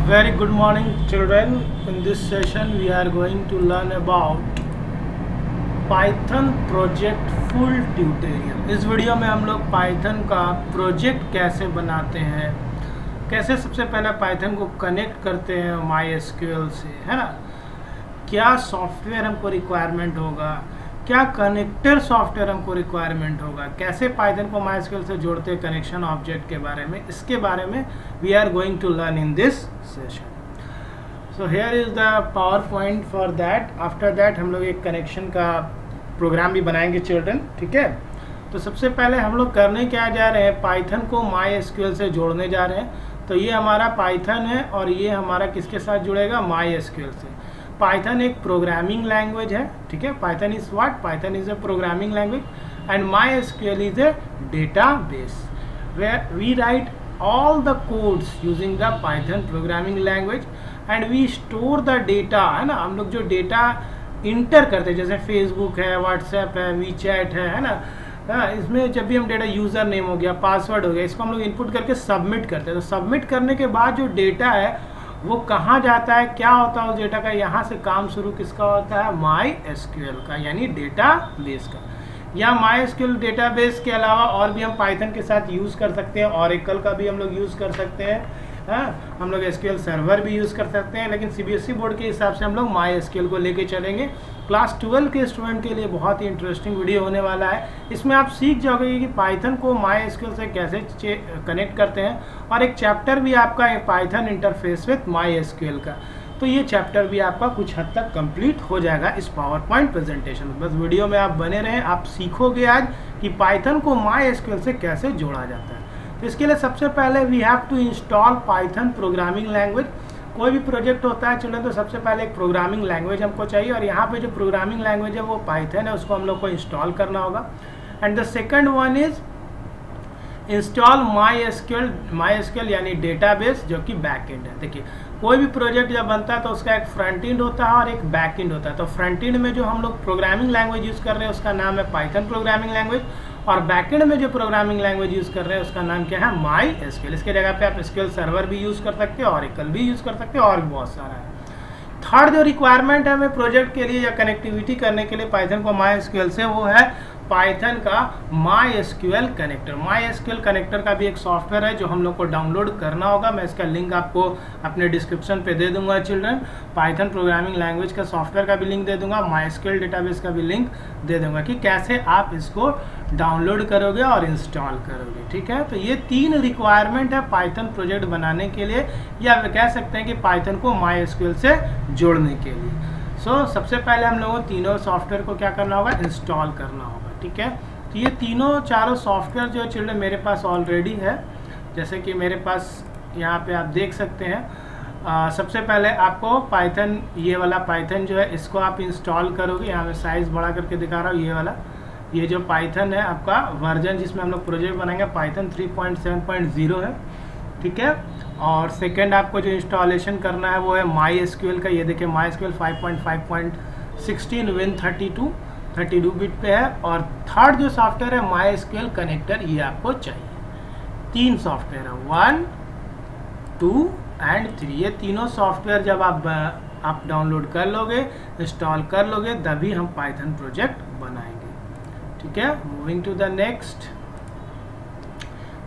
Very good morning, children. In this session we are going to learn about Python project full tutorial. इस video में हम लोग Python का project कैसे बनाते हैं, कैसे सबसे पहले Python को कनेक्ट करते हैं MySQL से, है ना, क्या सॉफ्टवेयर हमको रिक्वायरमेंट होगा, क्या कनेक्टर सॉफ्टवेयर हमको रिक्वायरमेंट होगा, कैसे पाइथन को MySQL से जोड़ते हैं कनेक्शन ऑब्जेक्ट के बारे में, इसके बारे में we are going to learn in this session. So here is the PowerPoint for that. After that हम लोग एक कनेक्शन का प्रोग्राम भी बनाएंगे चिल्ड्रन. ठीक है, तो सबसे पहले हम लोग करने क्या जा रहे हैं, पाइथन को MySQL से जोड़ने जा रहे हैं. तो ये हमारा पाइथन है और ये हमारा किसके साथ जुड़ेगा, MySQL से. पाइथन एक प्रोग्रामिंग लैंग्वेज है. ठीक है, Python is what, Python is a programming language and MySQL is a database where we write all the codes using the Python programming language and we store the data, है ना. हम लोग जो data inter करते हैं जैसे Facebook है, WhatsApp है, वीचैट है ना, इसमें जब भी हम डेटा यूज़र नेम हो गया, पासवर्ड हो गया, इसको हम लोग इनपुट करके सबमिट करते हैं. तो सबमिट करने के बाद जो डेटा है वो कहाँ जाता है, क्या होता है उस डेटा का, यहाँ से काम शुरू किसका होता है, MySQL का, यानी डेटाबेस का. या MySQL डेटाबेस के अलावा और भी हम पाइथन के साथ यूज़ कर सकते हैं, ऑरेकल का भी हम लोग यूज़ कर सकते हैं, हम लोग SQL सर्वर भी यूज़ कर सकते हैं. लेकिन CBSE बोर्ड के हिसाब से हम लोग MySQL को लेके चलेंगे. क्लास 12 के स्टूडेंट के लिए बहुत ही इंटरेस्टिंग वीडियो होने वाला है. इसमें आप सीख जाओगे कि पाइथन को MySQL से कैसे कनेक्ट करते हैं और एक चैप्टर भी आपका है पाइथन इंटरफेस विथ MySQL का. तो ये चैप्टर भी आपका कुछ हद तक कंप्लीट हो जाएगा इस पावर पॉइंट प्रेजेंटेशन में. बस वीडियो में आप बने रहें, आप सीखोगे आज कि पाइथन को MySQL से कैसे जोड़ा जाता है. तो इसके लिए सबसे पहले we have to install Python programming language. कोई भी प्रोजेक्ट होता है चिल्ड्रन तो सबसे पहले एक प्रोग्रामिंग लैंग्वेज हमको चाहिए और यहाँ पे जो प्रोग्रामिंग लैंग्वेज है वो पाइथन है, उसको हम लोग को इंस्टॉल करना होगा. And the second one is install MySQL यानी डेटाबेस जो कि बैक एंड है. देखिए, कोई भी प्रोजेक्ट जब बनता है तो उसका एक फ्रंट एंड होता है और एक बैक एंड होता है. तो फ्रंट एंड में जो हम लोग प्रोग्रामिंग लैंग्वेज यूज़ कर रहे हैं उसका नाम है पाइथन प्रोग्रामिंग लैंग्वेज और बैक एंड में जो प्रोग्रामिंग लैंग्वेज यूज़ कर रहे हैं उसका नाम क्या है, MySQL. इसके जगह पे आप SQL सर्वर भी यूज़ कर सकते हो, ऑरेकल भी यूज़ कर सकते हो और भी बहुत सारा है. थर्ड जो रिक्वायरमेंट है हमें प्रोजेक्ट के लिए या कनेक्टिविटी करने के लिए पाइथन को MySQL से, वो है पाइथन का MySQL कनेक्टर. MySQL कनेक्टर का भी एक सॉफ्टवेयर है जो हम लोग को डाउनलोड करना होगा. मैं इसका लिंक आपको अपने डिस्क्रिप्शन पे दे दूंगा चिल्ड्रन. पाइथन प्रोग्रामिंग लैंग्वेज का सॉफ्टवेयर का भी लिंक दे दूंगा, MySQL डेटाबेस का भी लिंक दे दूंगा कि कैसे आप इसको डाउनलोड करोगे और इंस्टॉल करोगे. ठीक है, तो ये 3 रिक्वायरमेंट है पाइथन प्रोजेक्ट बनाने के लिए, या कह सकते हैं कि पाइथन को MySQL से जोड़ने के लिए. सबसे पहले हम लोगों को तीनों सॉफ्टवेयर को क्या करना होगा, इंस्टॉल करना होगा. ठीक है, तो ये तीनों चारों सॉफ्टवेयर जो चिल्ड्रन मेरे पास ऑलरेडी है, जैसे कि मेरे पास यहाँ पे आप देख सकते हैं. सबसे पहले आपको पाइथन, ये वाला पाइथन जो है इसको आप इंस्टॉल करोगे. यहाँ मैं साइज़ बड़ा करके दिखा रहा हूँ. ये वाला, ये जो पाइथन है आपका वर्जन जिसमें हम लोग प्रोजेक्ट बनाएंगे पाइथन 3.7.0 है. ठीक है, और सेकेंड आपको जो इंस्टॉलेशन करना है वो है MySQL का. ये देखिए MySQL 5.5.16 Win32 बिट पे है. और थर्ड जो सॉफ्टवेयर है MySQL कनेक्टर, ये आपको चाहिए. 3 सॉफ्टवेयर है, 1, 2 एंड 3. ये तीनों सॉफ्टवेयर जब आप डाउनलोड कर लोगे, इंस्टॉल कर लोगे, तभी हम पाइथन प्रोजेक्ट बनाएंगे. ठीक है, moving to the next,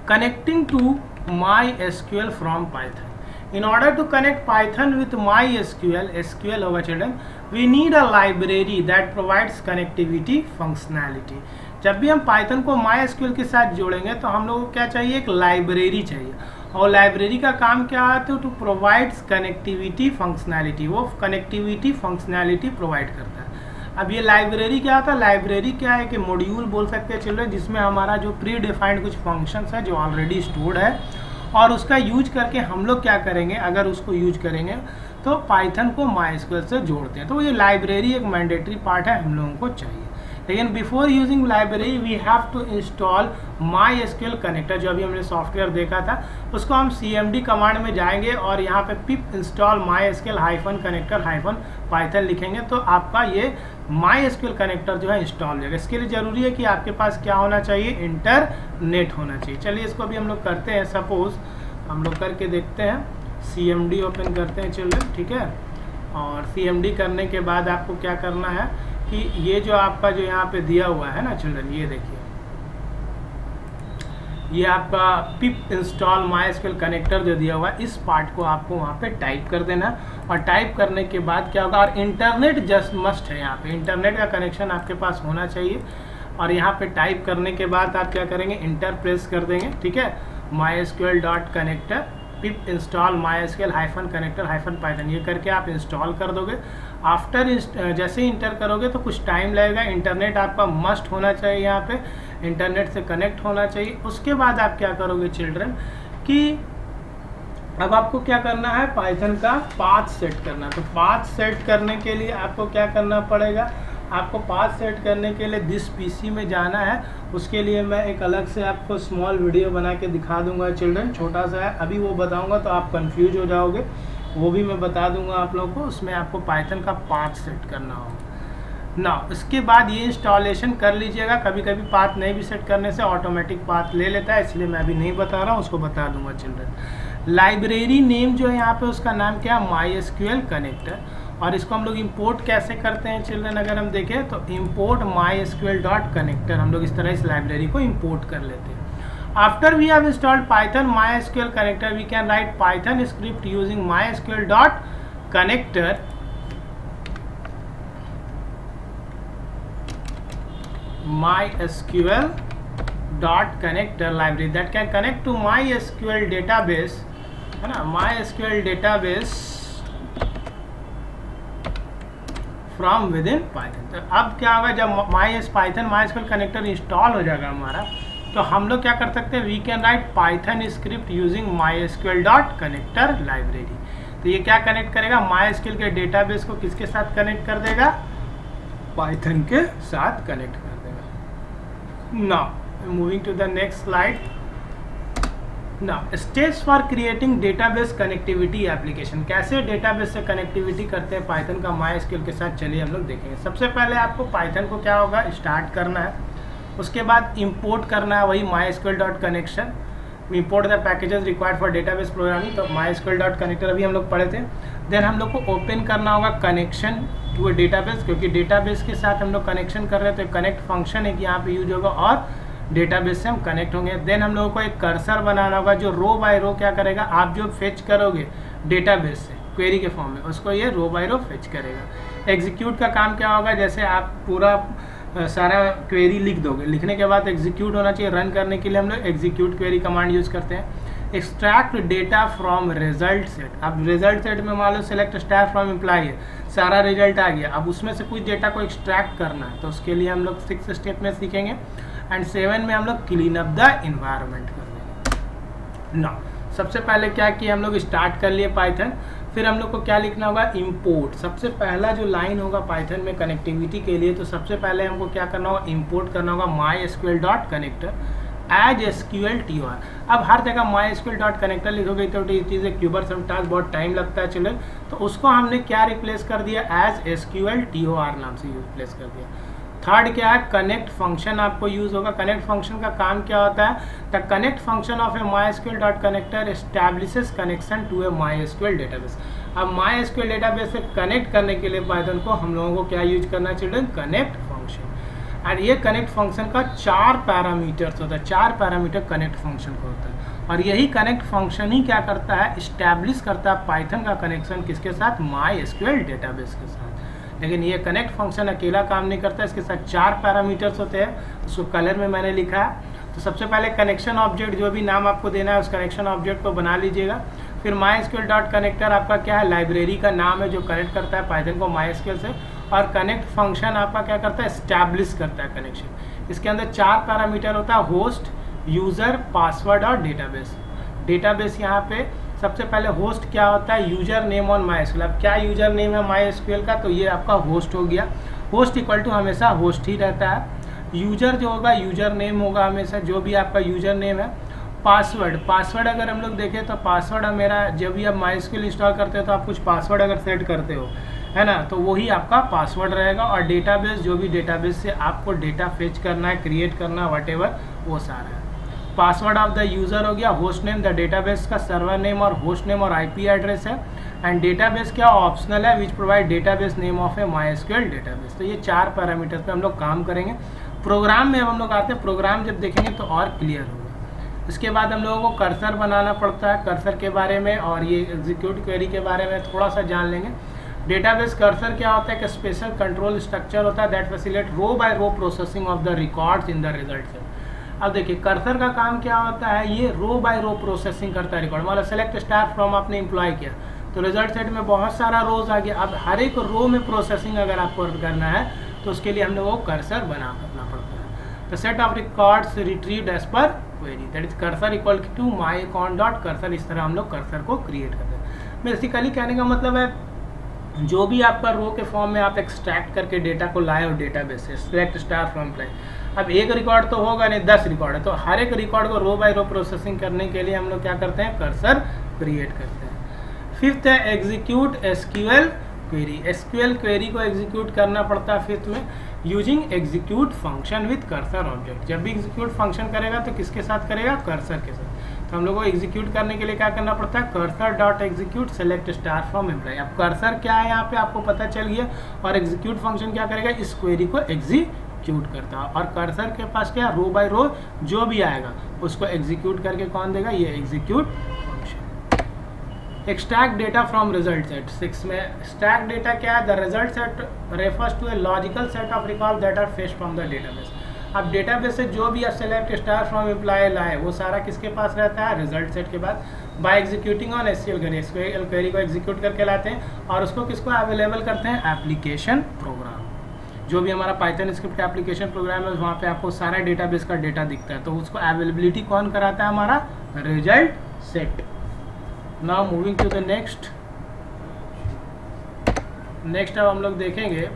connecting to MySQL from Python. In order to connect Python with MySQL, SQL over children, we need a library that provides connectivity functionality. जब भी हम Python को MySQL के साथ जोड़ेंगे तो हम लोगों को क्या चाहिए, एक लाइब्रेरी चाहिए. और लाइब्रेरी का काम क्या है, तो टू प्रोवाइड्स कनेक्टिविटी फंक्शनैलिटी. वो कनेक्टिविटी फंक्शनैलिटी प्रोवाइड करता है. अब ये लाइब्रेरी क्या होता है, लाइब्रेरी क्या है कि मॉड्यूल बोल सकते हैं चिल्ड्रन, जिसमें हमारा जो प्री डिफाइंड कुछ फंक्शंस है जो ऑलरेडी स्टोर्ड है और उसका यूज करके हम लोग क्या करेंगे, अगर उसको यूज करेंगे तो पाइथन को MySQL से जोड़ते हैं. तो ये लाइब्रेरी एक मैंडेटरी पार्ट है, हम लोगों को चाहिए. लेकिन before using library we have to install MySQL connector. जो अभी हमने सॉफ्टवेयर देखा था उसको हम CMD कमांड में जाएंगे और यहाँ पे पिप इंस्टॉल MySQL -कनेक्टर -Python लिखेंगे तो आपका ये MySQL कनेक्टर जो है इंस्टॉल हो जाएगा. इसके लिए ज़रूरी है कि आपके पास क्या होना चाहिए, इंटरनेट होना चाहिए. चलिए इसको अभी हम लोग करते हैं. सपोज हम लोग करके देखते हैं. CMD ओपन करते हैं चिल्ड्रन, ठीक है। और CMD करने के बाद आपको क्या करना है कि ये जो आपका जो यहाँ पे दिया हुआ है ना चिल्ड्रन, ये देखिए, ये आपका पिप इंस्टॉल MySQL कनेक्टर जो दिया हुआ है, इस पार्ट को आपको वहाँ पे टाइप कर देना। और टाइप करने के बाद क्या होगा, और इंटरनेट जस्ट मस्ट है, यहाँ पे इंटरनेट का कनेक्शन आपके पास होना चाहिए। और यहाँ पे टाइप करने के बाद आप क्या करेंगे, इंटर प्रेस कर देंगे, ठीक है। mysql.connector पिप इंस्टॉल MySQL -connector -python, ये करके आप इंस्टॉल कर दोगे। आफ्टर जैसे ही इंटर करोगे तो कुछ टाइम लगेगा। इंटरनेट आपका मस्ट होना चाहिए, यहाँ पे इंटरनेट से कनेक्ट होना चाहिए। उसके बाद आप क्या करोगे चिल्ड्रन कि अब आपको क्या करना है, पाइथन का पाथ सेट करना। तो पाथ सेट करने के लिए आपको क्या करना पड़ेगा, आपको पाथ सेट करने के लिए दिस पीसी में जाना है। उसके लिए मैं एक अलग से आपको स्मॉल वीडियो बना के दिखा दूंगा चिल्ड्रन, छोटा सा है, अभी वो बताऊंगा तो आप कंफ्यूज हो जाओगे, वो भी मैं बता दूंगा आप लोगों को। उसमें आपको पाइथन का पाथ सेट करना होगा ना। इसके बाद ये इंस्टॉलेशन कर लीजिएगा। कभी कभी पाथ नहीं भी सेट करने से ऑटोमेटिक पाथ ले लेता है, इसलिए मैं अभी नहीं बता रहा हूँ, उसको बता दूंगा चिल्ड्रन। लाइब्रेरी नेम जो है यहाँ पे, उसका नाम क्या है, MySQL कनेक्टर। और इसको हम लोग इंपोर्ट कैसे करते हैं चिल्ड्रन, अगर हम देखें तो इंपोर्ट mysql.connector, हम लोग इस तरह इस लाइब्रेरी को इंपोर्ट कर लेते हैं। After we have installed Python MySQL connector, we can write Python script using mysql.connector library that can connect to MySQL database, है ना, MySQL database from within Python। तो अब क्या होगा, जब MySQL कनेक्टर इंस्टॉल हो जाएगा हमारा, तो हम लोग क्या कर सकते हैं, we can write Python script using mysql.connector library। तो ये क्या कनेक्ट करेगा, MySQL के डेटाबेस को किसके साथ कनेक्ट कर देगा, पाइथन के साथ कनेक्ट कर देगा। Now moving to the next slide. Now steps for creating database connectivity application, कैसे डेटाबेस से कनेक्टिविटी करते हैं पाइथन का MySQL के साथ, चलिए हम लोग देखेंगे। सबसे पहले आपको पाइथन को क्या होगा, स्टार्ट करना है। उसके बाद इंपोर्ट करना है वही mysql.connection, import the packages required for database programming, तो mysql.connector अभी हम लोग पढ़े थे। देन हम लोग को ओपन करना होगा कनेक्शन टू ए डेटाबेस, क्योंकि डेटाबेस के साथ हम लोग कनेक्शन कर रहे हैं, तो कनेक्ट फंक्शन है कि यहाँ पे यूज होगा और डेटाबेस से हम कनेक्ट होंगे। देन हम लोगों को एक कर्सर बनाना होगा जो रो बाय रो क्या करेगा, आप जो फेच करोगे डेटाबेस से क्वेरी के फॉर्म में, उसको ये रो बाय रो फेच करेगा। एग्जीक्यूट का काम क्या होगा, जैसे आप पूरा सारा क्वेरी लिख दोगे, लिखने के बाद एग्जीक्यूट होना चाहिए। रन करने के लिए हम लोग एग्जीक्यूट क्वेरी कमांड यूज करते हैं। Extract data from result set, अब रिजल्ट सेट में मान लो सेलेक्ट स्टार फ्रॉम एम्प्लॉय है, सारा रिजल्ट आ गया, अब उसमें से कुछ डेटा को एक्सट्रैक्ट करना है, तो उसके लिए हम लोग 6 स्टेप में सीखेंगे। एंड 7 में हम लोग क्लीन अप द इन्वायरमेंट कर देंगे। ना सबसे पहले क्या किया, हम लोग स्टार्ट कर लिए पाइथन, फिर हम लोग को क्या लिखना होगा, इंपोर्ट। सबसे पहला जो लाइन होगा पाइथन में कनेक्टिविटी के लिए, तो सबसे पहले हमको क्या करना होगा, इंपोर्ट करना होगा mysql.connector एज SQLTOR। अब हर जगह mysql.connector लिखोगे तो इट इज ए क्यूबरसम टास्क, बहुत टाइम लगता है चलो, तो उसको हमने क्या रिप्लेस कर दिया, एज SQLTOR नाम से रिप्लेस कर दिया। थर्ड क्या है, कनेक्ट फंक्शन आपको यूज होगा। कनेक्ट फंक्शन का काम क्या होता है, the connect function of a mysql.connector establishes connection to a MySQL database. अब MySQL डेटाबेस से कनेक्ट करने के लिए पाइथन को हम लोगों को क्या यूज करना चिल्ड्रन, कनेक्ट फंक्शन। और ये कनेक्ट फंक्शन का 4 पैरामीटर्स होता है, 4 पैरामीटर कनेक्ट फंक्शन का होता है। और यही कनेक्ट फंक्शन ही क्या करता है, इस्टेब्लिश करता है पाइथन का कनेक्शन किसके साथ, MySQL डेटाबेस के साथ। लेकिन ये कनेक्ट फंक्शन अकेला काम नहीं करता, इसके साथ 4 पैरामीटर्स होते हैं, उसको कलर में मैंने लिखा है। तो सबसे पहले कनेक्शन ऑब्जेक्ट, जो भी नाम आपको देना है उस कनेक्शन ऑब्जेक्ट को बना लीजिएगा। फिर mysql.connector आपका क्या है, लाइब्रेरी का नाम है जो कनेक्ट करता है पाइथन को MySQL से। और कनेक्ट फंक्शन आपका क्या करता है, एस्टैब्लिश करता है कनेक्शन। इसके अंदर 4 पैरामीटर होता है, होस्ट, यूज़र, पासवर्ड और डेटाबेस। डेटाबेस यहाँ पे सबसे पहले होस्ट क्या होता है, यूजर नेम ऑन MySQL। अब क्या यूजर नेम है MySQL का, तो ये आपका होस्ट हो गया। होस्ट इक्वल टू हमेशा होस्ट ही रहता है। यूजर जो होगा, यूजर नेम होगा हमेशा, जो भी आपका यूजर नेम है। पासवर्ड, पासवर्ड अगर हम लोग देखें तो पासवर्ड मेरा, जब भी आप MySQL इंस्टॉल करते हो तो आप कुछ पासवर्ड अगर सेट करते हो, है ना, तो वही आपका पासवर्ड रहेगा। और डेटाबेस, जो भी डेटाबेस से आपको डेटा फेच करना है, क्रिएट करना है, व्हाटएवर, वो सारा है। पासवर्ड ऑफ द यूज़र हो गया, होस्ट नेम द डेटाबेस का सर्वर नेम और होस्ट नेम और आईपी एड्रेस है, एंड डेटाबेस क्या ऑप्शनल है, which provide database name of A MySQL database. तो ये 4 पैरामीटर्स पे हम लोग काम करेंगे। प्रोग्राम में अब हम लोग आते हैं, प्रोग्राम जब देखेंगे तो और क्लियर होगा। इसके बाद हम लोगों को कर्सर बनाना पड़ता है, कर्सर के बारे में और ये एग्जीक्यूट क्वेरी के बारे में थोड़ा सा जान लेंगे। डेटाबेस कर्सर क्या होता है कि स्पेशल कंट्रोल स्ट्रक्चर होता है that facilitate row by row processing of the records in the result set. अब देखिए कर्सर का काम क्या होता है, ये रो बाय रो प्रोसेसिंग करता है रिकॉर्ड। मतलब सेलेक्ट स्टार फ्रॉम आपने एम्प्लॉय किया तो रिजल्ट सेट में बहुत सारा रोज आ गया। अब हर एक रो में प्रोसेसिंग अगर आपको करना है तो उसके लिए हम लोग को कर्सर करना पड़ता है। तो set of records retrieved as per query, that is cursor equal to my account dot cursor. इस तरह हम लोग कर्सर को क्रिएट करते हैं। बेसिकली कहने का मतलब है जो भी आपका रो के फॉर्म में आप एक्सट्रैक्ट करके डेटा को लाए हो डेटाबेस से, सिलेक्ट स्टार फ्रॉम प्ले। अब एक रिकॉर्ड तो होगा नहीं, 10 रिकॉर्ड है, तो हर एक रिकॉर्ड को रो बाय रो प्रोसेसिंग करने के लिए हम लोग क्या करते हैं, कर्सर क्रिएट करते हैं। फिफ्थ है execute SQL query. SQL query को एग्जीक्यूट करना पड़ता है फिफ्थ में using execute function with cursor object. जब भी एग्जीक्यूट फंक्शन करेगा तो किसके साथ करेगा, कर्सर के साथ। तो हम लोग को एग्जीक्यूट करने के लिए क्या करना पड़ता है, cursor dot execute select star from employ. अब कर्सर क्या है यहाँ पे आपको पता चल गया, और एग्जीक्यूट फंक्शन क्या करेगा, इस क्वेरी को एग्जीक्यूट करता है। और कर्सर के पास क्या, रो बाय रो जो भी आएगा उसको एग्जीक्यूट करके कौन देगा, ये execute function. Extract data from result set. 6 में स्टैक डेटा क्या है, the result set refers to a logical set of record that are fetched from the database. अब डेटाबेस से जो भी सेलेक्ट स्टार फ्रॉम एम्प्लॉय लाए वो सारा किसके पास रहता है, रिजल्ट सेट के बाद। By executing on SQL query को एग्जीक्यूट करके लाते हैं और उसको किसको अवेलेबल करते हैं, एप्लीकेशन प्रोग्राम। जो भी हमारा पाइथन स्क्रिप्ट एप्लीकेशन प्रोग्राम है वहाँ पे आपको सारा डेटाबेस का डेटा दिखता है, तो उसको अवेलेबिलिटी कौन कराता है, हमारा result set. Now moving to the next अब हम लोग देखेंगे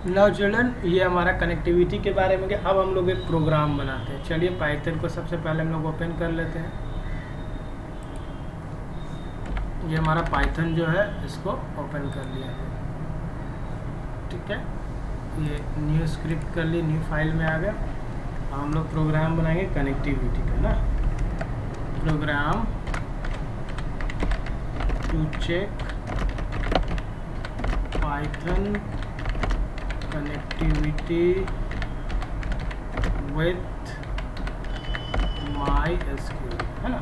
नाउ चिल्ड्रन, ये हमारा कनेक्टिविटी के बारे में। अब हम लोग एक प्रोग्राम बनाते हैं। चलिए पाइथन को सबसे पहले हम लोग ओपन कर लेते हैं। ये हमारा पाइथन जो है इसको ओपन कर लिया है, ठीक है। ये न्यू स्क्रिप्ट कर ली, न्यू फाइल में आ गया। हम लोग प्रोग्राम बनाएंगे कनेक्टिविटी का ना, program to check Python connectivity with MySQL, है ना।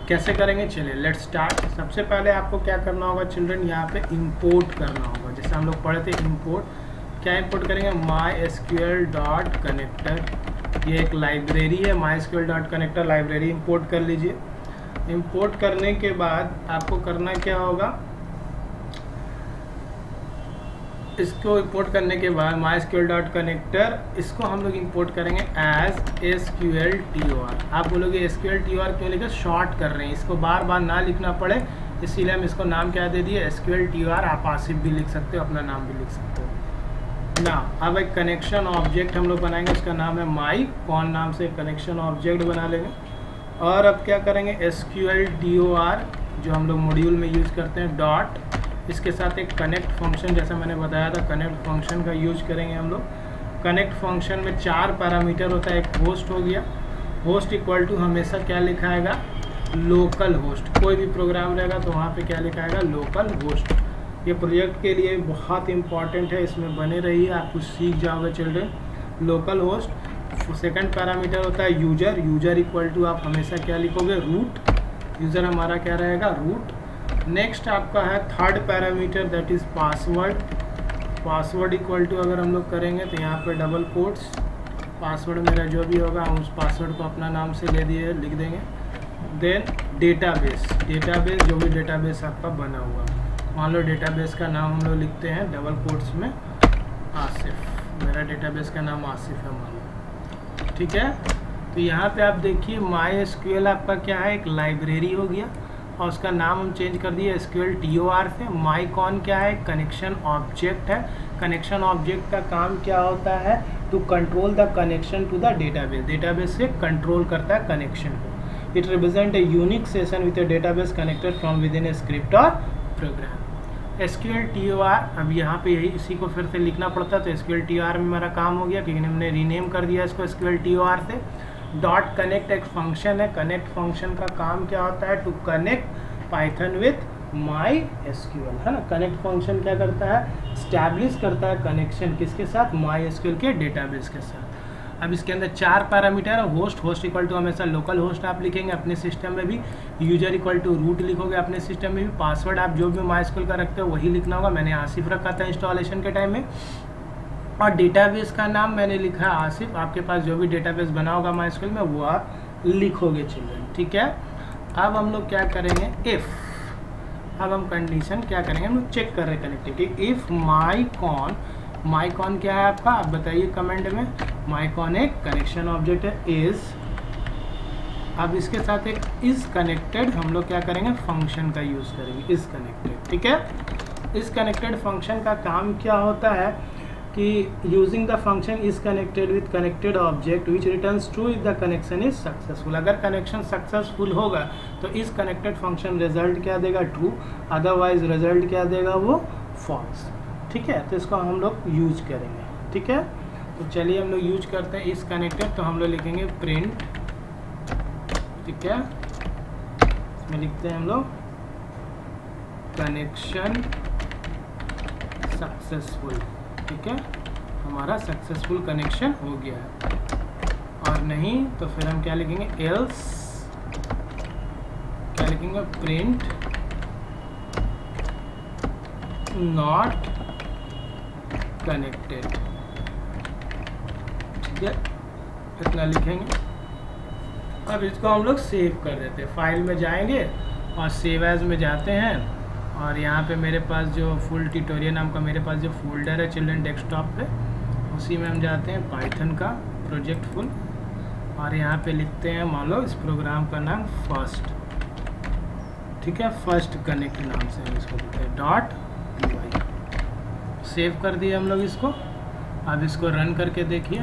कैसे करेंगे, चलिए लेट्स स्टार्ट। सबसे पहले आपको क्या करना होगा चिल्ड्रन, यहाँ पे इंपोर्ट करना होगा। जैसे हम लोग पढ़े थे इंपोर्ट, क्या इंपोर्ट करेंगे, MySQL डॉट कनेक्टर। ये एक लाइब्रेरी है, MySQL dot connector library import कर लीजिए। इंपोर्ट करने के बाद आपको करना क्या होगा, इसको इंपोर्ट करने के बाद MySQL डॉट कनेक्टर, इसको हम लोग इंपोर्ट करेंगे एज SQLTOR। आप बोलोगे SQLTOR क्यों लिखा, शॉर्ट कर रहे हैं, इसको बार बार ना लिखना पड़े इसीलिए हम इसको नाम क्या दे दिए, SQLTOR। आप आसिफ भी लिख सकते हो, अपना नाम भी लिख सकते हो ना। अब एक कनेक्शन ऑब्जेक्ट हम लोग बनाएंगे, उसका नाम है माई कौन नाम से कनेक्शन ऑब्जेक्ट बना लेंगे। और अब क्या करेंगे, SQLTOR जो हम लोग मॉड्यूल में यूज करते हैं डॉट, इसके साथ एक कनेक्ट फंक्शन जैसा मैंने बताया था, कनेक्ट फंक्शन का यूज करेंगे हम लोग। कनेक्ट फंक्शन में 4 पैरामीटर होता है। एक होस्ट हो गया, होस्ट इक्वल टू हमेशा क्या लिखाएगा, लोकल होस्ट। कोई भी प्रोग्राम रहेगा तो वहाँ पे क्या लिखाएगा, लोकल होस्ट। ये प्रोजेक्ट के लिए बहुत इंपॉर्टेंट है, इसमें बने रहिए, आप कुछ सीख जाओगे children. Local host. Second parameter होता है यूजर, यूजर इक्वल टू आप हमेशा क्या लिखोगे, रूट। यूजर हमारा क्या रहेगा, रूट। नेक्स्ट आपका है third parameter that is password. Password equal to अगर हम लोग करेंगे तो यहाँ पे डबल कोट्स, पासवर्ड मेरा जो भी होगा हम उस पासवर्ड को अपना नाम से लिख देंगे। देन डेटाबेस, डेटाबेस जो भी डेटाबेस आपका बना हुआ, मान लो डेटाबेस का नाम हम लोग लिखते हैं डबल कोट्स में आसिफ। मेरा डेटाबेस का नाम आसिफ है मान लो, ठीक है। तो यहाँ पे आप देखिए MySQL आपका क्या है, एक लाइब्रेरी हो गया और उसका नाम हम चेंज कर दिए SQLTOR से। माईकॉन क्या है, कनेक्शन ऑब्जेक्ट है। कनेक्शन ऑब्जेक्ट का काम क्या होता है, to control the connection to the database. Database से कंट्रोल करता है कनेक्शन को। It represent a unique session with a database connected from with in a script और प्रोग्राम। SQL TOR, अब यहाँ पे यही इसी को फिर से लिखना पड़ता, तो SQL TOR में मेरा काम हो गया क्योंकि हमने रीनेम कर दिया इसको SQL TOR से। डॉट कनेक्ट एक फंक्शन है, कनेक्ट फंक्शन का काम क्या होता है, to connect Python with MySQL, है ना। कनेक्ट फंक्शन क्या करता है, स्टैब्लिश करता है कनेक्शन किसके साथ, MySQL के डेटाबेस के साथ। अब इसके अंदर 4 पैरामीटर है, होस्ट इक्वल टू हमेशा लोकल होस्ट आप लिखेंगे अपने सिस्टम में भी, यूजर इक्वल टू रूट लिखोगे अपने सिस्टम में भी, पासवर्ड आप जो भी MySQL का रखते हो वही लिखना होगा, मैंने आसिफ रखा था इंस्टॉलेशन के टाइम में, और डेटाबेस का नाम मैंने लिखा है आसिफ, आपके पास जो भी डेटाबेस बना होगा MySQL में वो आप लिखोगे चिल्ड्रन, ठीक है। अब हम लोग क्या करेंगे, इफ़, अब हम कंडीशन क्या करेंगे, हम लोग चेक कर रहे हैं कनेक्टिविटी। इफ़ माइकॉन क्या है आपका, आप बताइए कमेंट में। माइकॉन एक कनेक्शन ऑब्जेक्ट है, इज, अब इसके साथ एक इज कनेक्टेड, हम लोग क्या करेंगे, फंक्शन का यूज़ करेंगे, इज कनेक्टेड, ठीक है। इज कनेक्टेड फंक्शन का काम क्या होता है कि using the function is connected with connected object which returns true if the connection is successful. अगर कनेक्शन सक्सेसफुल होगा तो इस कनेक्टेड फंक्शन रिजल्ट क्या देगा, ट्रू, अदरवाइज रिजल्ट क्या देगा, वो फॉल्स, ठीक है। तो इसको हम लोग यूज करेंगे, ठीक है। तो चलिए हम लोग यूज करते हैं इस कनेक्टेड, तो हम लोग लिखेंगे प्रिंट, ठीक है। इसमें लिखते हैं हम लोग कनेक्शन सक्सेसफुल, ठीक है, हमारा सक्सेसफुल कनेक्शन हो गया है। और नहीं तो फिर हम क्या लिखेंगे, एल्स, क्या लिखेंगे, प्रिंट नॉट कनेक्टेड, ठीक है, इतना लिखेंगे। अब इसको हम लोग सेव कर देते हैं, फाइल में जाएंगे और सेव एज में जाते हैं, और यहाँ पे मेरे पास जो फुल ट्यूटोरियल नाम का मेरे पास जो फोल्डर है चिल्ड्रन डेस्कटॉप पे, उसी में हम जाते हैं पाइथन का प्रोजेक्ट फुल, और यहाँ पे लिखते हैं, मान लो इस प्रोग्राम का नाम फर्स्ट, ठीक है, फर्स्ट कनेक्ट नाम से हम इसको लिखते हैं, .py। सेव कर दिए हम लोग इसको। अब इसको रन करके देखिए,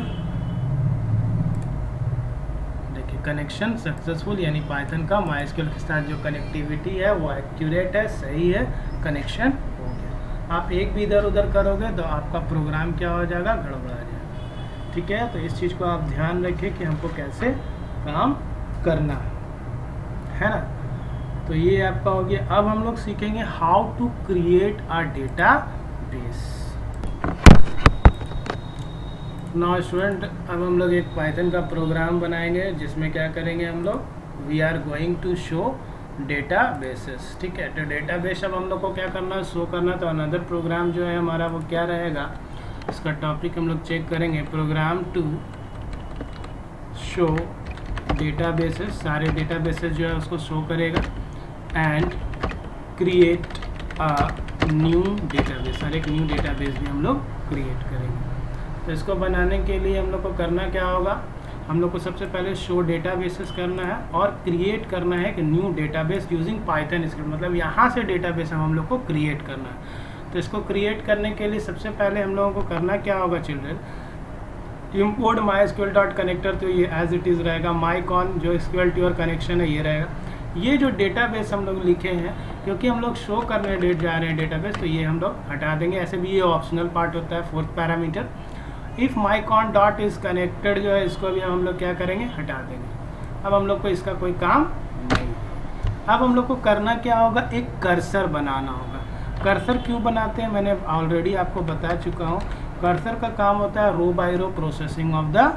कनेक्शन सक्सेसफुल, यानी पाइथन का MySQL के साथ जो कनेक्टिविटी है वो एक्यूरेट है, सही है, कनेक्शन हो गया। आप एक भी इधर उधर करोगे तो आपका प्रोग्राम क्या हो जाएगा, गड़बड़ा जाएगा, ठीक है। तो इस चीज़ को आप ध्यान रखिए कि हमको कैसे काम करना है ना। तो ये आपका हो गया। अब हम लोग सीखेंगे how to create a database. Now student, अब हम लोग एक पाइथन का प्रोग्राम बनाएंगे जिसमें क्या करेंगे हम लोग, we are going to show databases, ठीक है। तो डेटाबेस अब हम लोग को क्या करना है, शो करना। तो अनदर प्रोग्राम जो है हमारा वो क्या रहेगा, इसका टॉपिक हम लोग चेक करेंगे, प्रोग्राम टू शो डेटाबेसेस, सारे डेटाबेसेस जो है उसको शो करेगा, and create a new database, और एक न्यू डेटाबेस भी हम लोग क्रिएट करेंगे। तो इसको बनाने के लिए हम लोग को करना क्या होगा, हम लोग को सबसे पहले शो डेटाबेसेस करना है और क्रिएट करना है एक new database using Python script, मतलब यहाँ से डेटाबेस हम लोग को क्रिएट करना है। तो इसको क्रिएट करने के लिए सबसे पहले हम लोगों को करना क्या होगा चिल्ड्रन, इम्पोर्ट MySQL.connector, तो ये एज इट इज़ रहेगा, माइकॉन जो SQL TOR कनेक्शन है ये रहेगा। ये जो डेटाबेस हम लोग लिखे हैं, क्योंकि हम लोग शो करने जा रहे हैं डेटाबेस, तो ये हम लोग हटा देंगे, ऐसे भी ये ऑप्शनल पार्ट होता है, 4th parameter. If mycon dot is connected जो है इसको भी हम लोग क्या करेंगे, हटा देंगे। अब हम लोग को इसका कोई काम नहीं। अब हम लोग को करना क्या होगा, एक कर्सर बनाना होगा। कर्सर क्यों बनाते हैं मैंने ऑलरेडी आपको बता चुका हूँ। कर्सर का काम होता है row by row processing of the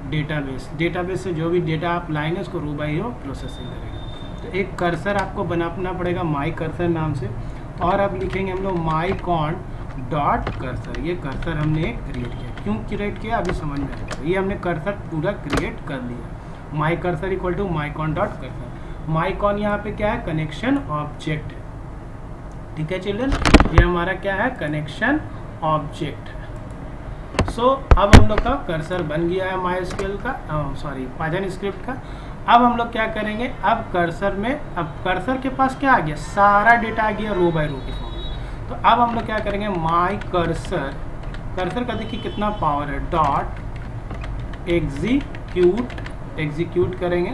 database, database से जो भी डेटा आप लाएंगे उसको रो बाय रो प्रोसेसिंग करेगा। तो एक कर्सर आपको बनाना पड़ेगा माई कर्सर नाम से, और अब लिखेंगे हम लोग माइकॉन डॉट कर्सर। ये कर्सर हमने क्रिएट किया, क्यों क्रिएट किया अभी समझ में आएगा। ये हमने कर्सर पूरा क्रिएट कर लिया, my cursor equal to mycon dot cursor. Mycon यहाँ पे क्या है, कनेक्शन ऑब्जेक्ट है, ठीक है चिल्ड्रन, ये हमारा क्या है, कनेक्शन ऑब्जेक्ट है। सो अब हम लोग का कर्सर बन गया है MySQL का, पाइथन स्क्रिप्ट का। अब हम लोग क्या करेंगे, अब कर्सर में, अब कर्सर के पास क्या आ गया, सारा डेटा आ गया रो बाय रो के फॉर्म में। तो अब हम लोग क्या करेंगे, माई कर्सर, कर्सर का देखिए कितना पावर है, डॉट एग्जीक्यूट, एग्जीक्यूट करेंगे।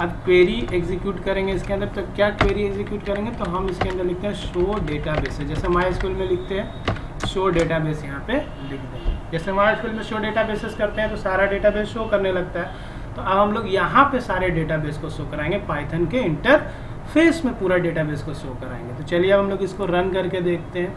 अब क्वेरी एग्जीक्यूट करेंगे इसके अंदर, तो क्या क्वेरी एग्जीक्यूट करेंगे, तो हम इसके अंदर लिखते हैं शो डेटाबेस, जैसे MySQL में लिखते हैं शो डेटाबेस, यहाँ पे लिख देंगे। जैसे MySQL में शो डेटाबेसेस करते हैं तो सारा डेटाबेस शो करने लगता है, तो अब हम लोग यहाँ पे सारे डेटाबेस को शो कराएंगे, पाइथन के इंटरफेस में पूरा डेटाबेस को शो कराएंगे। तो चलिए अब हम लोग इसको रन करके देखते हैं।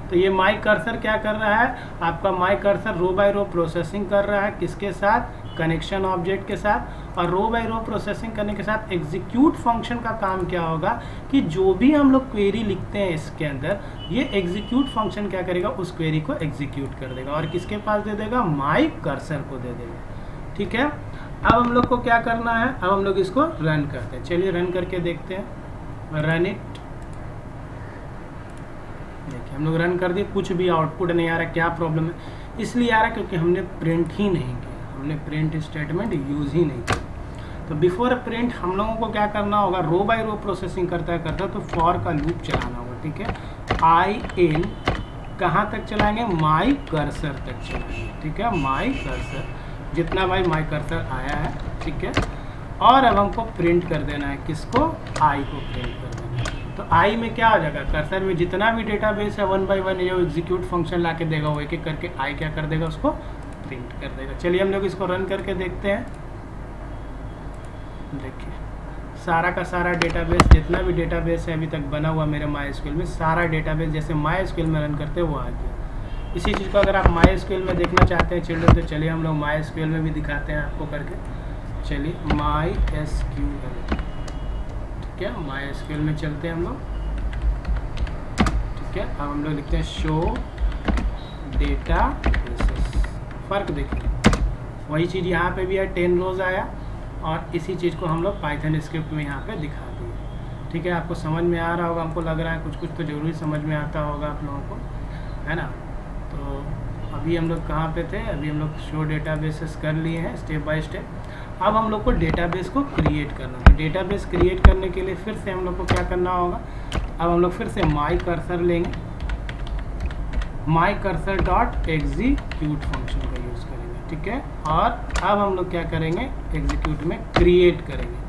तो ये माई कर्सर क्या कर रहा है, आपका my cursor row by row processing कर रहा है, किसके साथ, कनेक्शन ऑब्जेक्ट के साथ। और रो बाय रो प्रोसेसिंग करने के साथ एग्जीक्यूट फंक्शन का काम क्या होगा कि जो भी हम लोग क्वेरी लिखते हैं इसके अंदर, ये एग्जीक्यूट फंक्शन क्या करेगा, उस क्वेरी को एग्जीक्यूट कर देगा और किसके पास दे देगा, माई कर्सर को दे देगा। ठीक है, अब हम लोग को क्या करना है, अब हम लोग इसको रन करते हैं। चलिए रन करके देखते हैं, रन इट। देखिए हम लोग रन कर दिए, कुछ भी आउटपुट नहीं आ रहा। क्या प्रॉब्लम है, इसलिए आ रहा है क्योंकि हमने प्रिंट ही नहीं किया, हमने प्रिंट स्टेटमेंट यूज ही नहीं किया। तो बिफोर प्रिंट हम लोगों को क्या करना होगा, रो बाय रो प्रोसेसिंग करता तो फॉर का लूप चलाना होगा। ठीक है, आई एन कहाँ तक चलाएंगे, माई कर्सर तक चलाएंगे। ठीक है, माई कर्सर, जितना भाई माई कर्सर आया है। ठीक है, और अब हमको प्रिंट कर देना है, किसको, आई को प्रिंट कर देना है। तो आई में क्या हो जाएगा, कर्सर में जितना भी डेटाबेस है 1 बाय 1 ये एग्जीक्यूट फंक्शन ला के देगा, वो एक एक करके आई क्या कर देगा, उसको प्रिंट कर देगा। चलिए हम लोग इसको रन करके देखते हैं। देखिए सारा का सारा डेटाबेस, जितना भी डेटाबेस है अभी तक बना हुआ मेरे MySQL में, सारा डेटाबेस जैसे MySQL में रन करते हैं वो आ गया। इसी चीज़ को अगर आप MySQL में देखना चाहते हैं चिल्ड्रन, तो चलिए हम लोग MySQL में भी दिखाते हैं आपको करके। चलिए MySQL, ठीक है, MySQL में चलते हैं हम लोग। ठीक है, अब हम लोग लिखते हैं शो डेटाबेसेस। फ़र्क देखिए, वही चीज़ यहाँ पे भी है, 10 रोज आया और इसी चीज़ को हम लोग पाइथन स्क्रिप्ट में यहाँ पे दिखा दिए। ठीक है, आपको समझ में आ रहा होगा, हमको लग रहा है कुछ कुछ तो जरूरी समझ में आता होगा आप लोगों को, है ना। तो अभी हम लोग कहाँ पे थे, अभी हम लोग शो डेटाबेसेस कर लिए हैं स्टेप बाय स्टेप। अब हम लोग को डेटाबेस को क्रिएट करना है। डेटाबेस क्रिएट करने के लिए फिर से हम लोग को क्या करना होगा, अब हम लोग फिर से माई कर्सर लेंगे, माई कर्सर डॉट एग्जीक्यूट फंक्शन का यूज़ करेंगे। ठीक है, और अब हम लोग क्या करेंगे, एग्जीक्यूट में क्रिएट करेंगे,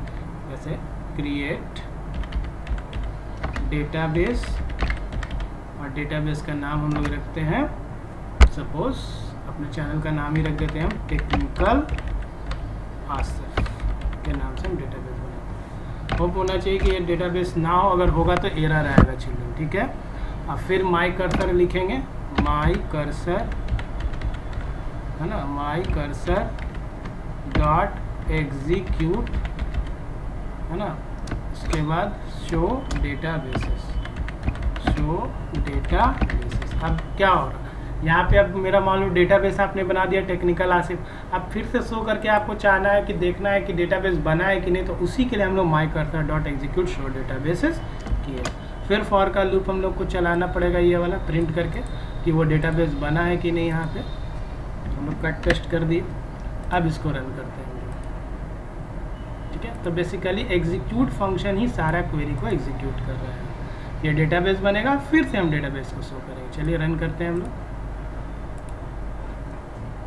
जैसे क्रिएट डेटाबेस, और डेटाबेस का नाम हम लोग रखते हैं, सपोज अपने चैनल का नाम ही रख देते हैं हम, टेक्निकल आसिफ के नाम से हम डेटाबेस बनाते हैं। होप होना चाहिए कि ये डेटाबेस ना हो, अगर होगा तो एरर आएगा चिल्ड्रन। ठीक है, अब फिर माई कर्सर लिखेंगे, माई कर्सर, है ना, माई कर्सर डॉट एग्जीक्यूट, है ना, उसके बाद शो डेटाबेसेस, शो डेटाबेसेस। अब क्या हो रहा है यहाँ पे, अब मेरा मान लो डेटाबेस आपने बना दिया टेक्निकल आसिफ, अब फिर से शो करके आपको चाहना है कि देखना है कि डेटाबेस बना है कि नहीं, तो उसी के लिए हम लोग माई cursor dot execute show databases किए। फिर फॉर का लूप हम लोग को चलाना पड़ेगा, ये वाला प्रिंट करके कि वो डेटाबेस बना है कि नहीं। यहाँ पे हम लोग कट पेस्ट कर दिए, अब इसको रन करते हैं। ठीक है, तो बेसिकली एग्जीक्यूट फंक्शन ही सारा क्वेरी को एग्जीक्यूट कर रहा है। ये डेटाबेस बनेगा, फिर से हम डेटाबेस को शो करेंगे। चलिए रन करते हैं हम लोग।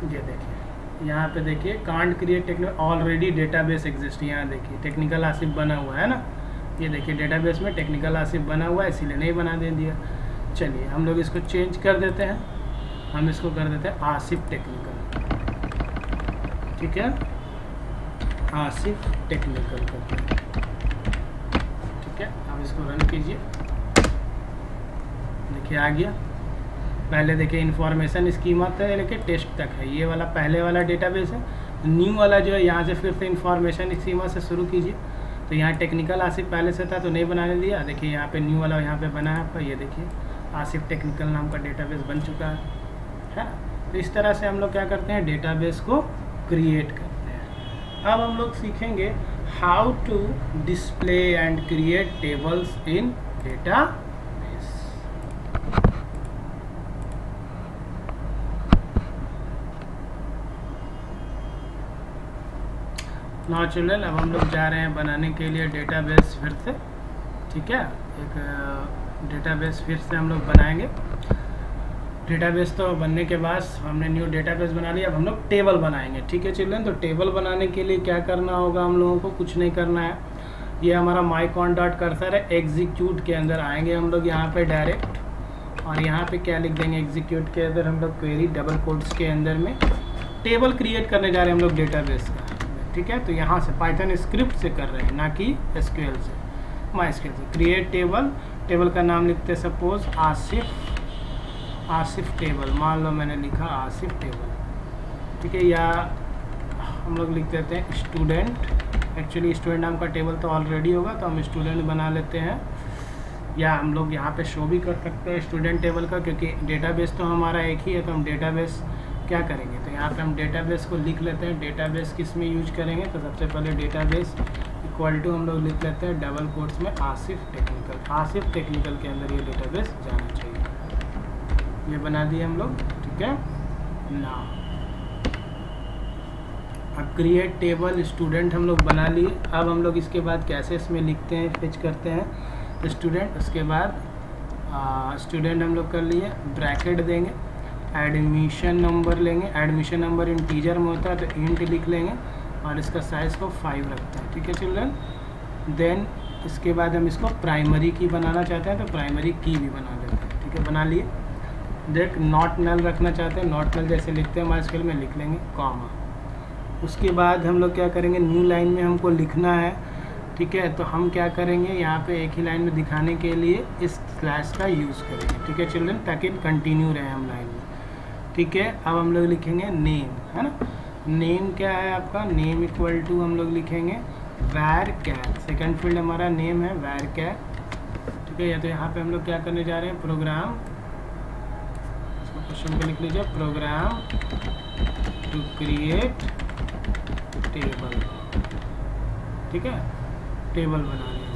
ये देखिए यहाँ पे देखिए, can't create technical, already database exist. यहाँ देखिए टेक्निकल आसिफ बना हुआ है ना, ये देखिए डेटाबेस में टेक्निकल आसिफ बना हुआ है, इसीलिए नहीं बना दे दिया। चलिए हम लोग इसको चेंज कर देते हैं, हम इसको कर देते हैं आसिफ टेक्निकल। ठीक है, आसिफ टेक्निकल करते हैं। ठीक है, अब इसको रन कीजिए, देखिए आ गया। पहले देखिए इन्फॉर्मेशन स्कीमा था, लेकिन टेस्ट तक है, ये वाला पहले वाला डेटाबेस है। न्यू वाला जो है यहाँ से फिर से इन्फॉर्मेशन स्कीमा से शुरू कीजिए। तो यहाँ टेक्निकल आसिफ पहले से था तो नहीं बनाने दिया, देखिए यहाँ पे न्यू वाला यहाँ पे बना है आपका, ये देखिए आसिफ टेक्निकल नाम का डेटाबेस बन चुका है। तो इस तरह से हम लोग क्या करते हैं, डेटाबेस को क्रिएट करते हैं। अब हम लोग सीखेंगे how to display and create tables in database. Now children, अब हम लोग जा रहे हैं बनाने के लिए डेटाबेस फिर से। ठीक है, एक डेटाबेस फिर से हम लोग बनाएंगे। डेटाबेस तो बनने के बाद हमने न्यू डेटाबेस बना लिया, अब हम लोग टेबल बनाएंगे। ठीक है चिल्ड्रन, तो टेबल बनाने के लिए क्या करना होगा हम लोगों को, कुछ नहीं करना है। ये हमारा माइकॉन डॉट कर्सर है, एग्जीक्यूट के अंदर आएंगे हम लोग यहाँ पे डायरेक्ट, और यहाँ पे क्या लिख देंगे, एग्जीक्यूट के अंदर हम लोग क्वेरी डबल कोट्स के अंदर में टेबल क्रिएट करने जा रहे हैं हम लोग डेटाबेस का। ठीक है, तो यहाँ से पाइथन स्क्रिप्ट से कर रहे हैं, ना कि एसक्यूएल से, माइस्क्यूएल से। क्रिएट टेबल, टेबल का नाम लिखते हैं सपोज आसिफ टेबल, मान लो मैंने लिखा आसिफ टेबल। ठीक है, या हम लोग लिख देते हैं स्टूडेंट। एक्चुअली स्टूडेंट नाम का टेबल तो ऑलरेडी होगा, तो हम स्टूडेंट बना लेते हैं। या हम लोग यहाँ पे शो भी कर सकते हैं स्टूडेंट टेबल का, क्योंकि डेटाबेस तो हमारा एक ही है, तो हम डेटाबेस क्या करेंगे, तो यहाँ पे हम डेटाबेस को लिख लेते हैं। डेटाबेस किस में यूज करेंगे, तो सबसे पहले डेटाबेस इक्वल टू हम लोग लिख लेते हैं डबल कोट्स में आसिफ टेक्निकल। आसिफ टेक्निकल के अंदर ये डेटाबेस जाना चाहिए। ये बना दिए हम लोग। ठीक है ना, अब क्रिएट टेबल स्टूडेंट हम लोग बना लिए। अब हम लोग इसके बाद कैसे इसमें लिखते हैं, फेच करते हैं स्टूडेंट। उसके बाद स्टूडेंट हम लोग कर लिए, ब्रैकेट देंगे, एडमिशन नंबर लेंगे। एडमिशन नंबर इंटीजर में होता है तो इंट लिख लेंगे, और इसका साइज़ को 5 रखते हैं। ठीक है चिल्ड्रन, देन इसके बाद हम इसको प्राइमरी की बनाना चाहते हैं, तो प्राइमरी की भी बना लेते हैं। ठीक है, बना लिए। देख नॉट नल रखना चाहते हैं, नॉट नल जैसे लिखते हैं माइस्क्यूएल में, लिख लेंगे कॉमा। उसके बाद हम लोग क्या करेंगे, न्यू लाइन में हमको लिखना है। ठीक है, तो हम क्या करेंगे, यहाँ पे एक ही लाइन में दिखाने के लिए इस स्लैश का यूज़ करेंगे। ठीक है चिल्ड्रन, ताकि कंटिन्यू रहे हम लाइन में। ठीक है, अब हम लोग लिखेंगे नेम, है ना। नेम क्या है आपका, नेम इक्वल टू हम लोग लिखेंगे varchar। सेकंड फील्ड हमारा नेम है varchar। ठीक है, या तो यहाँ पे हम लोग क्या करने जा रहे हैं, प्रोग्राम, इसको क्वेश्चन पे लिख लीजिए, प्रोग्राम टू क्रिएट टेबल। ठीक है, टेबल बना लिया।